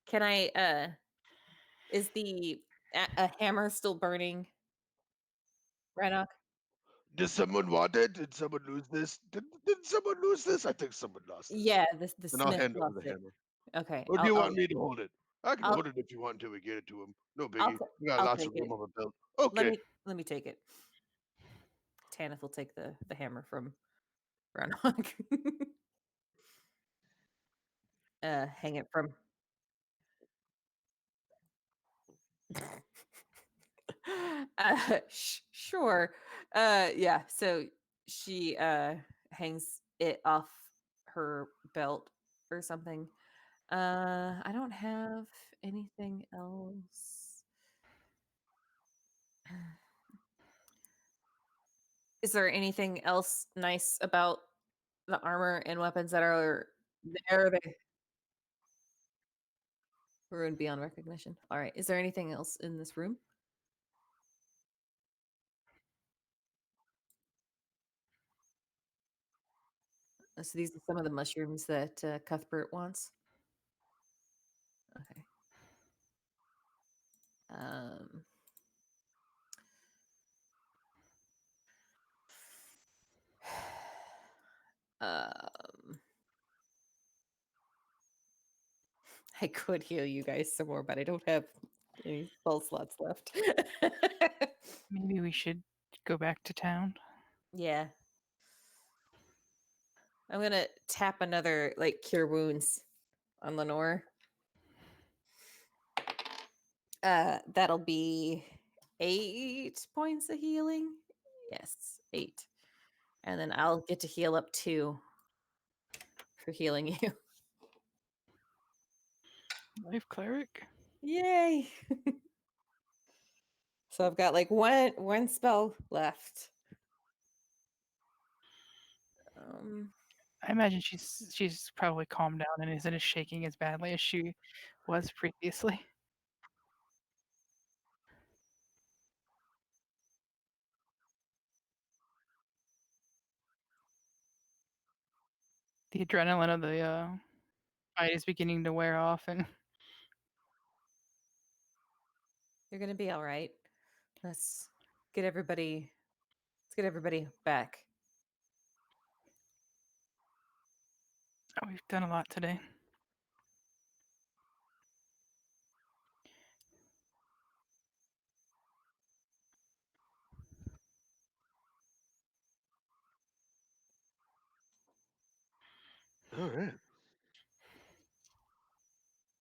can I is the a hammer still burning, Rannoch? Did someone want it? Did someone lose this? Did someone lose this? I think someone lost this. Yeah, the And I'll smith hand over lost the it. hammer. Okay, Or do you want me to hold it? I can I'll hold it if you want to. We get it to him. No I'll biggie. ta We got I'll lots take of it. room on the belt. Let Okay. me take it. Tanith will take the hammer from Rannoch. Hang it from sure. Yeah, so she hangs it off her belt or something. I don't have anything else. Is there anything else nice about the armor and weapons that are there? They ruined beyond recognition. All right. Is there anything else in this room? So these are some of the mushrooms that Cuthbert wants. Okay. Um, um, I could heal you guys some more, but I don't have any spell slots left. Maybe we should go back to town. Yeah. I'm gonna tap another like cure wounds on Lenore. That'll be 8 points of healing. Yes, 8. And then I'll get to heal up 2 for healing you. Life cleric. Yay. So I've got like one spell left. I imagine she's probably calmed down and isn't as shaking as badly as she was previously. The adrenaline of the fight is beginning to wear off, and You're gonna be all right. Let's get everybody back. we've done a lot today. All right.